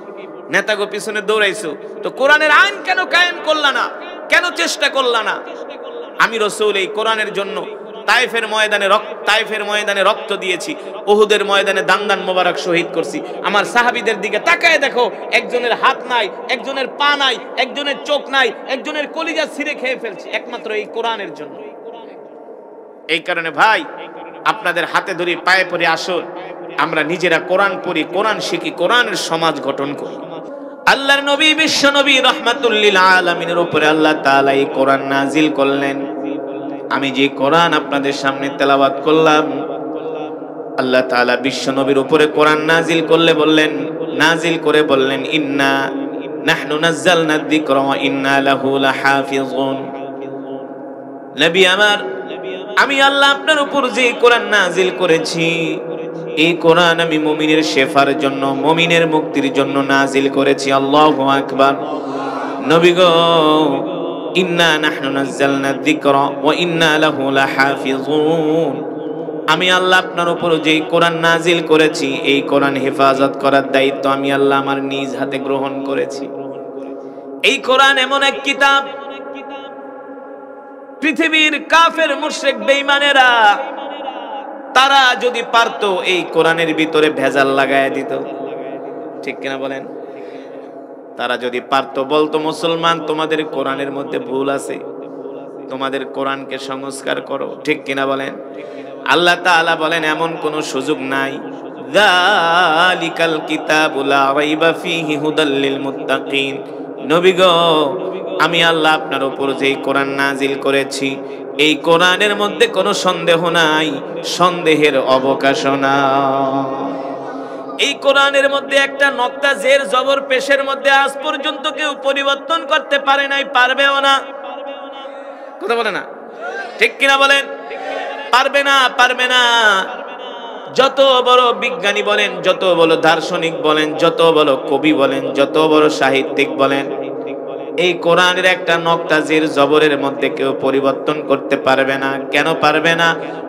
নেতাগো পিছনে দৌড়াইছো, তো কোরআনের আইন কেন কায়েম করলা না? কেন চেষ্টা করলা না? আমি রাসূল এই কোরআনের জন্য তায়েফের ময়দানে রক্ত দিয়েছি, উহুদের ময়দানে দান মোবারক শহীদ করছি। আমার সাহাবীদের দিকে তাকায় দেখো, একজনের হাত নাই, একজনের পা নাই, একজনের চোখ নাই, একজনের কলিজা ছিঁড়ে খেয়ে ফেলছি একমাত্র এই কোরআনের জন্য। এই কারণে ভাই, আপনাদের হাতে ধরি, পায়ে পড়ে আসুন, আমরা নিজেরা কোরআন পড়ি, কোরআন শিখি, কোরআনের সমাজ গঠন করি। আল্লাহর নবী, বিশ্ব নবী রাহমাতুল লিল আলামিনের উপরে আল্লাহ তাআলা এই কোরআন নাজিল করলেন। আমি যে কোরআন আপনাদের সামনে তেলাওয়াত করলাম, আল্লাহ তাআলা বিশ্ব নবীর উপরে কোরআন নাজিল করে বললেন, ইন্না নাহনু নাযালনা যিকরা ওয়া ইন্না লাহু লাহাফিজুন। নবী আমার, আমি আল্লাহ আপনার উপর যে কোরআন নাজিল করেছি, এই কোরআন আমি মুমিনের শেফার জন্য, মুমিনের মুক্তির জন্য নাজিল করেছি। আল্লাহু আকবার। নবী গো, ইন্না নাহনু নাযালনা যিকরা ওয়া ইন্না লাহু লাহাফিজুন। আমি আল্লাহ আপনার উপর যে কোরআন নাজিল করেছি, এই কোরআন হেফাজত করার দায়িত্ব আমি আল্লাহ আমার নিজ হাতে গ্রহণ করেছি। এই কোরআন এমন এক কিতাব, পৃথিবীর কাফের মুশরিক বেঈমানেরা তারা যদি পারতো এই কোরআনের ভিতরে ভেজাল লাগায় দিত। ঠিক কিনা বলেন? তারা যদি পারতো, বলতো, মুসলমান তোমাদের কোরআনের মধ্যে ভুল আছে, তোমাদের কোরআনকে সংস্কার করো। ঠিক কিনা বলেন? আল্লাহ তাআলা বলেন, এমন কোন সুযোগ নাই। যালিকাল কিতাবু লা রাইবা ফীহি হুদাল লিল মুত্তাকিন। নবী গো, আমি আল্লাহ আপনার উপর যে কোরআন নাজিল করেছি, এই কোরআনের মধ্যে কোনো সন্দেহ নাই, সন্দেহের অবকাশ নাই। এই কোরআনের মধ্যে একটা নক্তা জের জবর পেশের মধ্যে আজ পর্যন্ত কেউ পরিবর্তন করতে পারে নাই, পারবেও না। কথা বলে না? ঠিক কিনা বলেন? পারবে না। যত বড় বিজ্ঞানী বলেন, যত বড় দার্শনিক বলেন, যত বড় কবি বলেন, যত বড় সাহিত্যিক বলেন, এই কোরআনের একটা নক্তা জের জবরের মধ্যে কেউ পরিবর্তন করতে পারবে না। কেন পারবে না?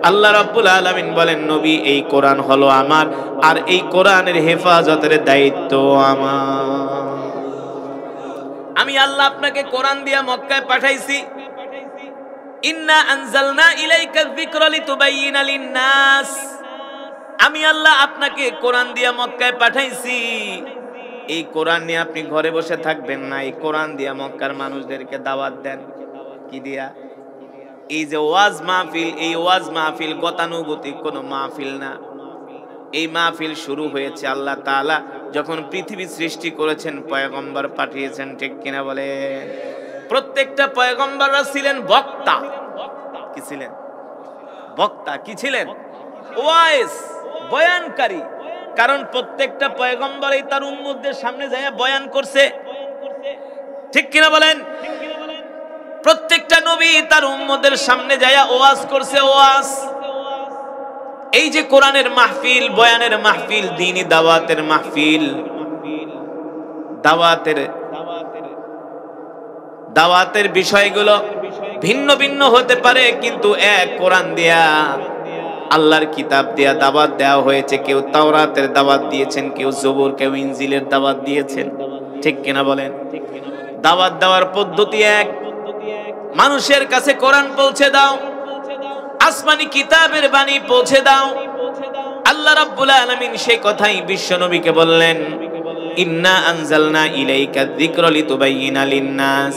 আল্লাহ রাব্বুল আলামিন বলেন, নবী এই কোরআন হলো আমার, আর এই কোরআনের হেফাজতের দায়িত্ব আমার। আমি আল্লাহ আপনাকে কোরআন দিয়া মক্কায় পাঠাইছি। ইন্না আনজালনা ইলাইকা যিকরা লিতুবাইয়িনা লিন-নাস। আমি আল্লাহ আপনাকে কোরআন দিয়া মক্কায় পাঠাইছি। এই কোরআন নিয়ে আপনি ঘরে বসে থাকবেন না, এই কোরআন দিয়া মক্কার মানুষদেরকে দাওয়াত দেন। কি দিয়া? এই যে ওয়াজ মাহফিল, এই ওয়াজ মাহফিল গতানুগতিক কোনো মাহফিল না। এই মাহফিল শুরু হয়েছে আল্লাহ তাআলা যখন পৃথিবী সৃষ্টি করেছেন, পয়গম্বর পাঠিয়েছেন। ঠিক কিনা বলে? প্রত্যেকটা পয়গম্বররা ছিলেন বক্তা। কি ছিলেন? বক্তা। কি ছিলেন? ওয়াইজ, বয়ানকারী। কারণ প্রত্যেকটা পয়গম্বরই তার উম্মতদের সামনে যায় বয়ান করছে। ঠিক কিনা বলেন? প্রত্যেকটা নবী তার উম্মতদের সামনে যায় ওয়াজ করছে। ওয়াজ, এই যে কোরআনের মাহফিল, বয়ানের মাহফিল, দ্বীনি দাওয়াতের মাহফিল, দাওয়াতের বিষয়গুলো ভিন্ন ভিন্ন হতে পারে, কিন্তু এক কোরআন দিয়া, আল্লাহর কিতাব দিয়া দাওয়াত দেওয়া হয়েছে। কেউ তাওরাতের দাওয়াত দিয়েছেন, কেউ জবুর, কেউ ইনজিলের দাওয়াত দিয়েছেন। ঠিক কিনা বলেন? দাওয়াত দেওয়ার পদ্ধতি এক। মানুষের কাছে কোরআন পৌঁছে দাও, আসমানি কিতাবের বাণী পৌঁছে দাও। আল্লাহ রাব্বুল আলামিন সেই কথাই বিশ্ব নবীকে বললেন, ইন্না আনজালনা ইলাইকা যিকরা লিতুবাইয়িনা লিন-নাস।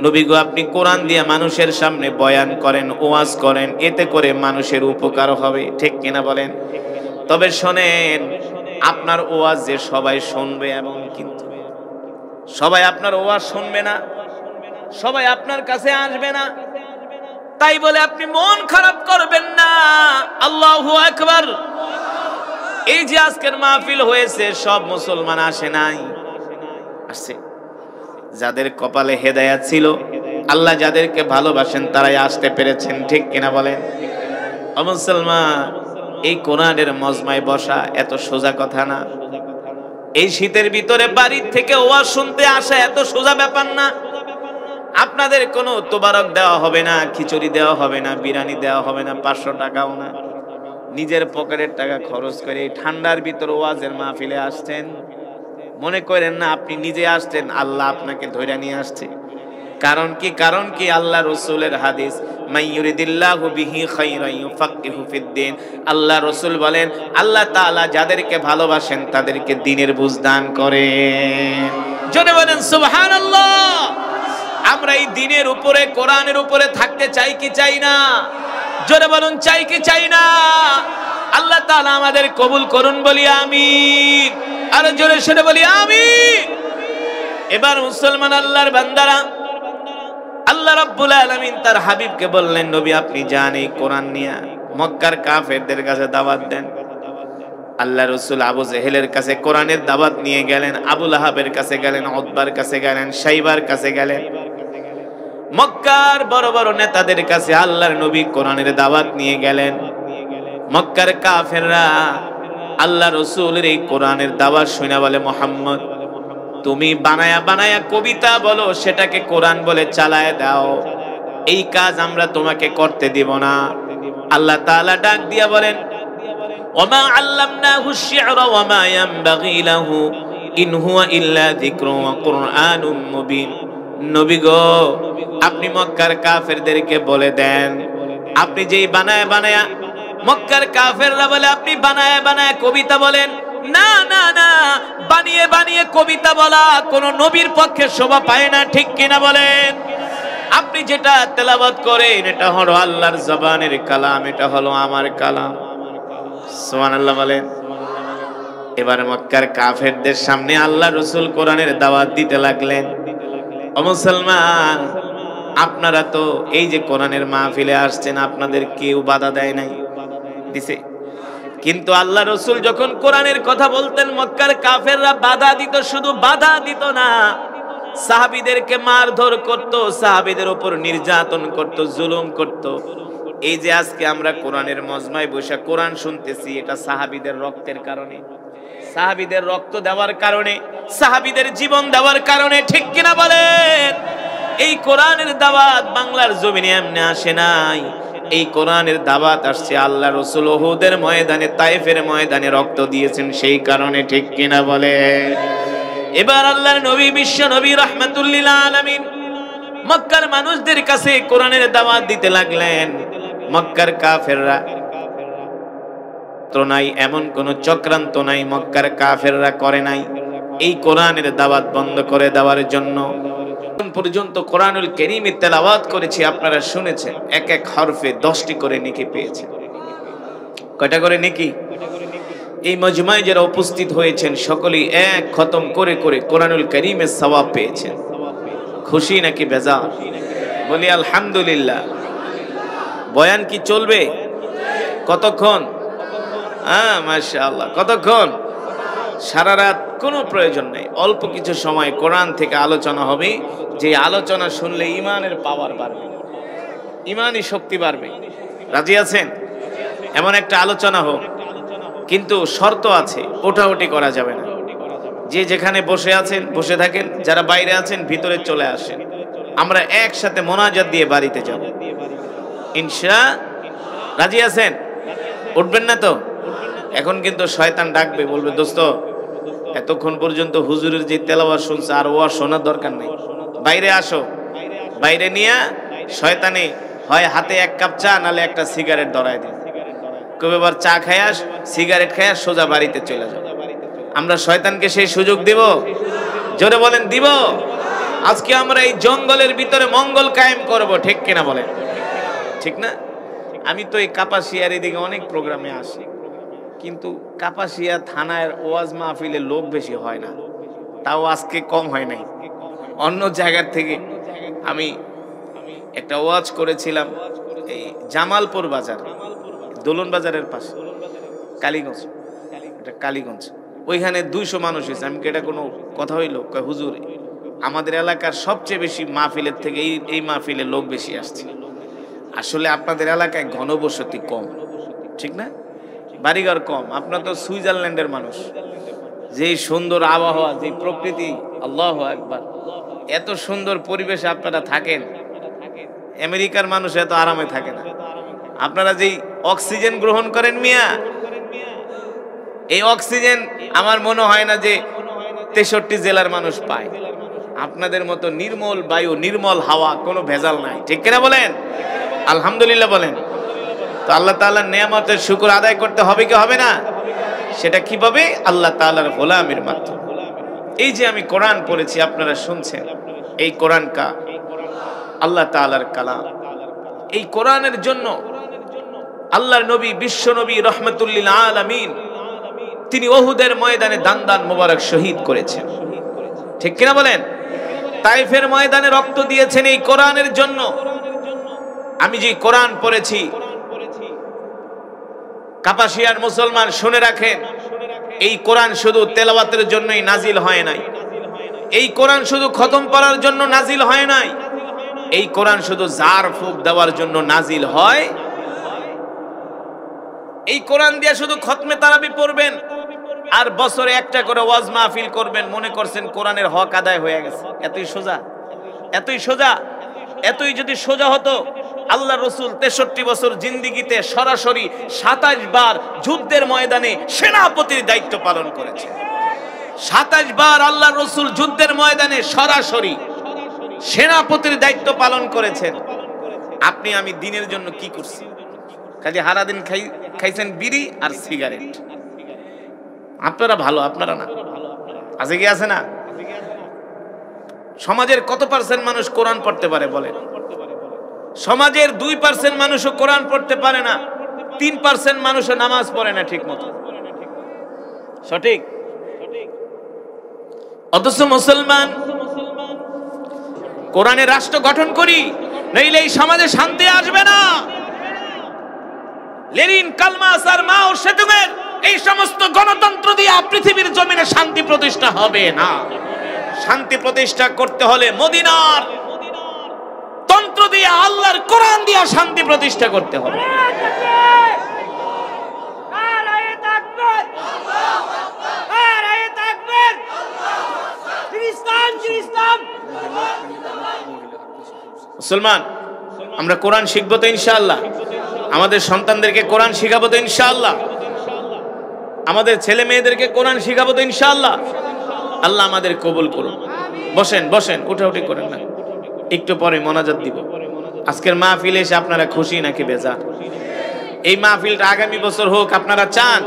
নবী গো, আপনি কোরআন দিয়ে মানুষের সামনে বয়ান করেন, ওয়াজ করেন, এতে করে মানুষের উপকার হবে। ঠিক কিনা বলেন? তবে শোনেন, আপনার ওয়াজ যে সবাই শুনবে এমন কিন্তু সবাই আপনার ওয়াজ শুনবে না, সবাই আপনার কাছে আসবে না। তাই বলে আপনি মন খারাপ করবেন না। আল্লাহু আকবার। এই যে আজকের মাহফিল হয়েছে, সব মুসলমান আসে নাই, আসছে যাদের কপালে হেদায়েত ছিল, আল্লাহ যাদেরকে ভালোবাসেন তারাই আসতে পেরেছেন। ঠিক কিনা বলেন? ও মুসলমান, এই কোরআনের মজমায় বসা এত সোজা কথা না। এই শীতের ভিতরে বাড়ির থেকে ওয়াজ শুনতে আসা এত সোজা ব্যাপার না। আপনাদের কোনো তোবারক দেওয়া হবে না, খিচুড়ি দেওয়া হবে না, বিরিয়ানি দেওয়া হবে না, 500 টাকাও না। নিজের পকেটের টাকা খরচ করে এই ঠান্ডার ভিতর ওয়াজের মাহফিলে আসছেন। মনে করেন না আপনি নিজে আসছেন, আল্লাহ আপনাকে ধরে নিয়ে আসছে। কারণ কি? আল্লাহ রাসূলের হাদিস, মাইয়ুরিদিল্লাহু বিহি খাইরান ইউফাক্কিহু ফিদ্দিন। আল্লাহ রাসূল বলেন, আল্লাহ তাআলা যাদেরকে ভালোবাসেন তাদেরকে দ্বীনের বুঝ দান করেন। জোরে বলেন সুবহানাল্লাহ। আমরা এই দ্বীনের উপরে, কোরআনের উপরে থাকতে চাই কি চাই না? জোরে বলুন, চাই কি চাই না? আল্লাহ তাআলা আমাদের কবুল করুন, বলি আমিন। আর জোরে সরে বলি আমিন। এবার মুসলমান আল্লাহর বান্দারা, আল্লাহ রাব্বুল আলামিন তার হাবিবকে বললেন, নবী আপনি যান এই কোরআন নিয়ে মক্কার কাফেরদের কাছে দাওয়াত দেন। আল্লাহ রাসূল আবু জেহেলের কাছে কোরআনের দাওয়াত নিয়ে গেলেন, আবু লাহাবের কাছে গেলেন, উতবার কাছে গেলেন, শাইবার কাছে গেলেন। মক্কার বড় বড় নেতাদের কাছে আল্লাহর নবী কোরআনের দাওয়াত নিয়ে গেলেন। মক্কার কাফেররা আল্লাহ রাসূলের এই কোরআনের দাওয়াত শুনে বলে, মুহাম্মদ তুমি বানায়া বানায়া কবিতা বলো, সেটাকে কোরআন বলে চালায় দাও, এই কাজ আমরা তোমাকে করতে দিব না। আল্লাহ তাআলা ডাক দিয়া বলেন, ওমা আল্লামনাহু শি'রা ওয়া মা ইয়ানবাগি লাহু ইন হুয়া ইল্লা যিকরুন ওয়া কুরআনুম মুবিন। নবী গো, আপনি মক্কার কাফেরদেরকে বলে দেন, আপনি যেই বানায়া বানায়া, মক্কার কাফেররা বলে আপনি বানায়া বানায়া কবিতা বলেন, না না না, বানিয়ে বানিয়ে কবিতা বলা কোন নবীর পক্ষে শোভা পায় না। ঠিক কিনা বলেন? আপনি যেটা তেলাওয়াত করেন এটা হলো আল্লাহর জবানের কালাম, এটা হলো আমার কালাম। সুবহানাল্লাহ বলেন। এবার মক্কার কাফেরদের সামনে আল্লাহ রাসূল কোরআনের দাওয়াত দিতে লাগলেন। ও মুসলমান, আপনারা তো এই যে কোরআনের মাহফিলে আসছেন, আপনাদের কেউ বাধা দেয় নাই, দিছে? কিন্তু আল্লাহ রাসূল যখন কোরআনের কথা বলতেন, মক্কার কাফেররা বাধা দিত। শুধু বাধা দিত না, সাহাবীদেরকে মারধর করত, সাহাবীদের উপর নির্যাতন করত, জুলুম করত। এই যে আজকে আমরা কোরআনের মজমায় বসে কোরআন শুনতেছি, এটা সাহাবীদের রক্তের কারণে, সাহাবীদের রক্ত দেওয়ার কারণে, সাহাবীদের জীবন দেওয়ার কারণে। ঠিক কিনা বলেন? এই কোরআনের দাওয়াত বাংলার জমিনে এমনি আসে নাই। এই কোরআনের দাওয়াত আসছে আল্লাহ রাসূল উহুদের ময়দানে, তায়েফের ময়দানে রক্ত দিয়েছেন, সেই কারণে। ঠিক কিনা বলে? এবার আল্লাহর নবী, বিশ্ব নবী রাহমাতুল লিল আলামিন মক্কার মানুষদের কাছে কোরআনের দাওয়াত দিতে লাগলেন। মক্কার কাফেররা তো নাই, এমন কোন চক্রান্ত নাই মক্কার কাফেররা করে নাই এই কোরআনের দাওয়াত বন্ধ করে দেওয়ার জন্য। পর্যন্ত কোরআনুল কারীমে তেলাওয়াত করেছি, আপনারা শুনেছেন, এক এক হরফে 10টি করে নেকি পেয়েছেন। কয়টা করে নেকি? এই মজমায় যারা উপস্থিত হয়েছেন সকলেই এক খতম করে করে কোরআনুল কারীমের সওয়াব পেয়েছেন। খুশি নাকি বেজার? বলি আলহামদুলিল্লাহ। বয়ান কি চলবে? কতক্ষণ? মাশাআল্লাহ। কতক্ষণ? সারা রাত? কোনো প্রয়োজন নেই, অল্প কিছু সময় কোরআন থেকে আলোচনা হবে। যে আলোচনা শুনলে ইমানের পাওয়ার বাড়বে, ইমানি শক্তি বাড়বে। রাজি আছেন? এমন একটা আলোচনা হোক, কিন্তু শর্ত আছে, ওঠাউঠি করা যাবে না। যে যেখানে বসে আছেন বসে থাকেন, যারা বাইরে আছেন ভিতরে চলে আসেন, আমরা একসাথে মোনাজাত দিয়ে বাড়িতে যাব ইনশা। রাজি আছেন? উঠবেন না তো? এখন কিন্তু শয়তান ডাকবে, বলবে দোস্ত এতক্ষণ পর্যন্ত হুজুরের যে তেলাওয়াত শুনছে আর ওয়াজ শোনার দরকার নেই, বাইরে আসো। বাইরে নিয়ে শয়তানে হয় হাতে এক কাপ চা নালে একটা সিগারেট ধরায় দিন, কবে বার চা খায়াস সিগারেট খায়াস সোজা বাড়িতে চলে যাও। আমরা শয়তানকে সেই সুযোগ দিব? জোরে বলেন দিব? আজকে আমরা এই জঙ্গলের ভিতরে মঙ্গল কায়েম করব, ঠিক কিনা বলেন? ঠিক না? আমি তো এই কাপাসিয়ার এদিকে অনেক প্রোগ্রামে আসি, কিন্তু কাপাসিয়া থানার ওয়াজ মাহফিলে লোক বেশি হয় না, তাও আজকে কম হয় নাই। অন্য জায়গার থেকে আমি একটা ওয়াজ করেছিলাম এই জামালপুর বাজার, দোলন বাজারের পাশে, কালীগঞ্জ, এটা কালীগঞ্জ। ওইখানে 200 মানুষ হয়েছে। আমি এটা কোনো কথা হইলো? হুজুর আমাদের এলাকার সবচেয়ে বেশি মাহফিলের থেকে এই মাহফিলে লোক বেশি আসছে। আসলে আপনাদের এলাকায় ঘনবসতি কম, ঠিক না? বাড়িঘর কম। আপনার তো সুইজারল্যান্ডের মানুষ, যেই সুন্দর আবহাওয়া, যেই প্রকৃতি, আল্লাহু আকবার, এত সুন্দর পরিবেশে আপনারা থাকেন। আমেরিকার মানুষ এত আরামে থাকে না। আপনারা যেই অক্সিজেন গ্রহণ করেন মিয়া, এই অক্সিজেন আমার মনে হয় না যে 63 জেলার মানুষ পায়। আপনাদের মতো নির্মল বায়ু, নির্মল হাওয়া, কোনো ভেজাল নাই, ঠিক কিনা বলেন? আলহামদুলিল্লাহ বলেন। তো আল্লাহ তাআলার নিয়ামতের শুকর আদায় করতে হবে কি হবে না? সেটা কিভাবে? আল্লাহ তাআলার গোলামের মাধ্যমে। এই যে আমি কোরআন পড়েছি, আপনারা শুনছেন, এই কোরআনটা আল্লাহ তাআলার কালাম। এই কোরআনের জন্য আল্লাহর নবী, বিশ্ব নবী রাহমাতুল লিল আলামিন, তিনি উহুদের ময়দানে দান মোবারক শহীদ করেছেন, ঠিক কিনা বলেন? তাইফের ময়দানে রক্ত দিয়েছেন এই কোরআনের জন্য। আমি যে কোরআন পড়েছি, কাপাসিয়ার মুসলমান শুনে রাখেন, এই কোরআন শুধু তেলাওয়াতের জন্যই নাজিল হয় নাই। এই কোরআন শুধু খতম পড়ার জন্য নাজিল হয় নাই। এই কোরআন শুধু জার ফুক দেওয়ার জন্য নাজিল হয়। এই কোরআন দিয়ে শুধু খতমে তারাবি পড়বেন আর বছরে একটা করে ওয়াজ মাহফিল করবেন, মনে করছেন কোরআনের হক আদায় হয়ে গেছে। এতই সোজা, এতই সোজা। এতই যদি সোজা হতো, আল্লাহ রসুল 63 বছর জিন্দিগিতে সরাসরি 27 বার যুদ্ধের ময়দানে সেনাপতির দায়িত্ব পালন করেছে। 27 বার আল্লাহ রসুল যুদ্ধের ময়দানে সরাসরি সেনাপতির দায়িত্ব পালন করেছেন। আপনি আমি দিনের জন্য কি করছি? খালি সারাদিন খাইছেন বিড়ি আর সিগারেট। আপনারা ভালো, আপনারা না। আছে কি আছে না? সমাজের কত পার্সেন্ট মানুষ কোরআন পড়তে পারে বলেন? সমাজের 2% মানুষও কোরআন পড়তে পারে না, 3% মানুষও নামাজ পড়ে না ঠিক মতো, সঠিক? অথচ মুসলমান কোরআনের রাষ্ট্র গঠন করি, নইলে এই সমাজে শান্তি আসবে না। লেনিন, কালমাস আর মাও সেতুংয়ের এই সমস্ত গণতন্ত্র দিয়ে পৃথিবীর জমিনে শান্তি প্রতিষ্ঠা হবে না। শান্তি প্রতিষ্ঠা করতে হলে মদিনার তন্ত্র দিয়ে, আল্লাহর কোরআন দিয়ে শান্তি প্রতিষ্ঠা করতে হবে। মুসলমান, আমরা কোরআন শিখবো তো ইনশাআল্লাহ। আমাদের সন্তানদেরকে কোরআন শিখাবো তো ইনশাআল্লাহ। আমাদের ছেলে মেয়েদেরকে কোরআন শিখাবো তো ইনশাআল্লাহ। আল্লাহ আমাদের কবুল করুন। বসেন বসেন, উঠাউঠি করেন না, একটু পরে মোনাজাত দিব। আজকের মাহফিলে এসে আপনারা খুশি নাকি বেজার? এই মাহফিলটা আগামী বছর হোক, আপনারা চান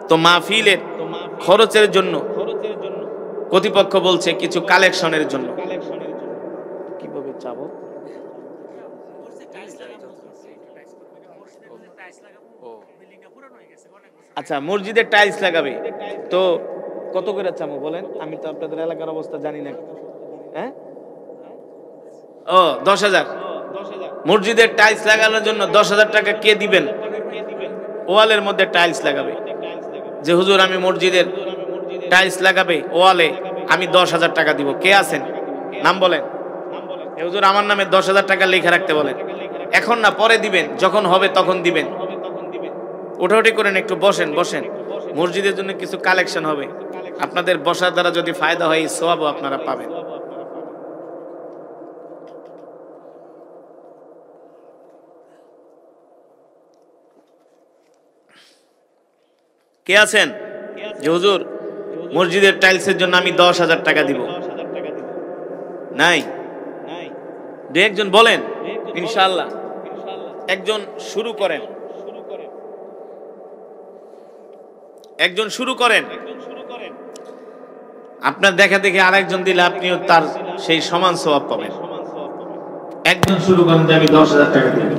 তো? মাহফিলের খরচের জন্য কর্তৃপক্ষ বলছে কিছু কালেকশনের জন্য। কিভাবে চাবো? আচ্ছা, মসজিদের টাইলস লাগাবে তো কত করে চাবো বলেন? আমি তো আপনাদের এলাকার অবস্থা জানি না। হ্যাঁ, ও 10,000। মসজিদের টাইলস লাগানোর জন্য 10,000 টাকা কে দিবেন? ওয়ালের মধ্যে টাইলস লাগাবে যে হুজুর আমি মসজিদের টাইলস লাগাবে ওয়ালে, আমি 10,000 টাকা দিব। কে আছেন? নাম বলেন। হুজুর আমার নামে 10,000 টাকা লিখে রাখতে বলেন। এখন না, পরে দিবেন, যখন হবে তখন দিবেন। উঠাউঠি করেন, একটু বসেন বসেন। মসজিদের জন্য কিছু কালেকশন হবে, আপনাদের বসার দ্বারা যদি ফায়দা হয় এই সওয়াবও আপনারা পাবেন। কে আছেন যে হুজুর মসজিদের টাইলসের জন্য আমি 10,000 টাকা দিব? নাই? দু একজন বলেন ইনশাআল্লাহ। একজন শুরু করেন, একজন শুরু করেন। আপনার দেখা দেখে আরেকজন দিলে আপনিও তার সেই সমান সওয়াব পাবেন। একজন শুরু করেন যে আমি 10,000 টাকা দিব।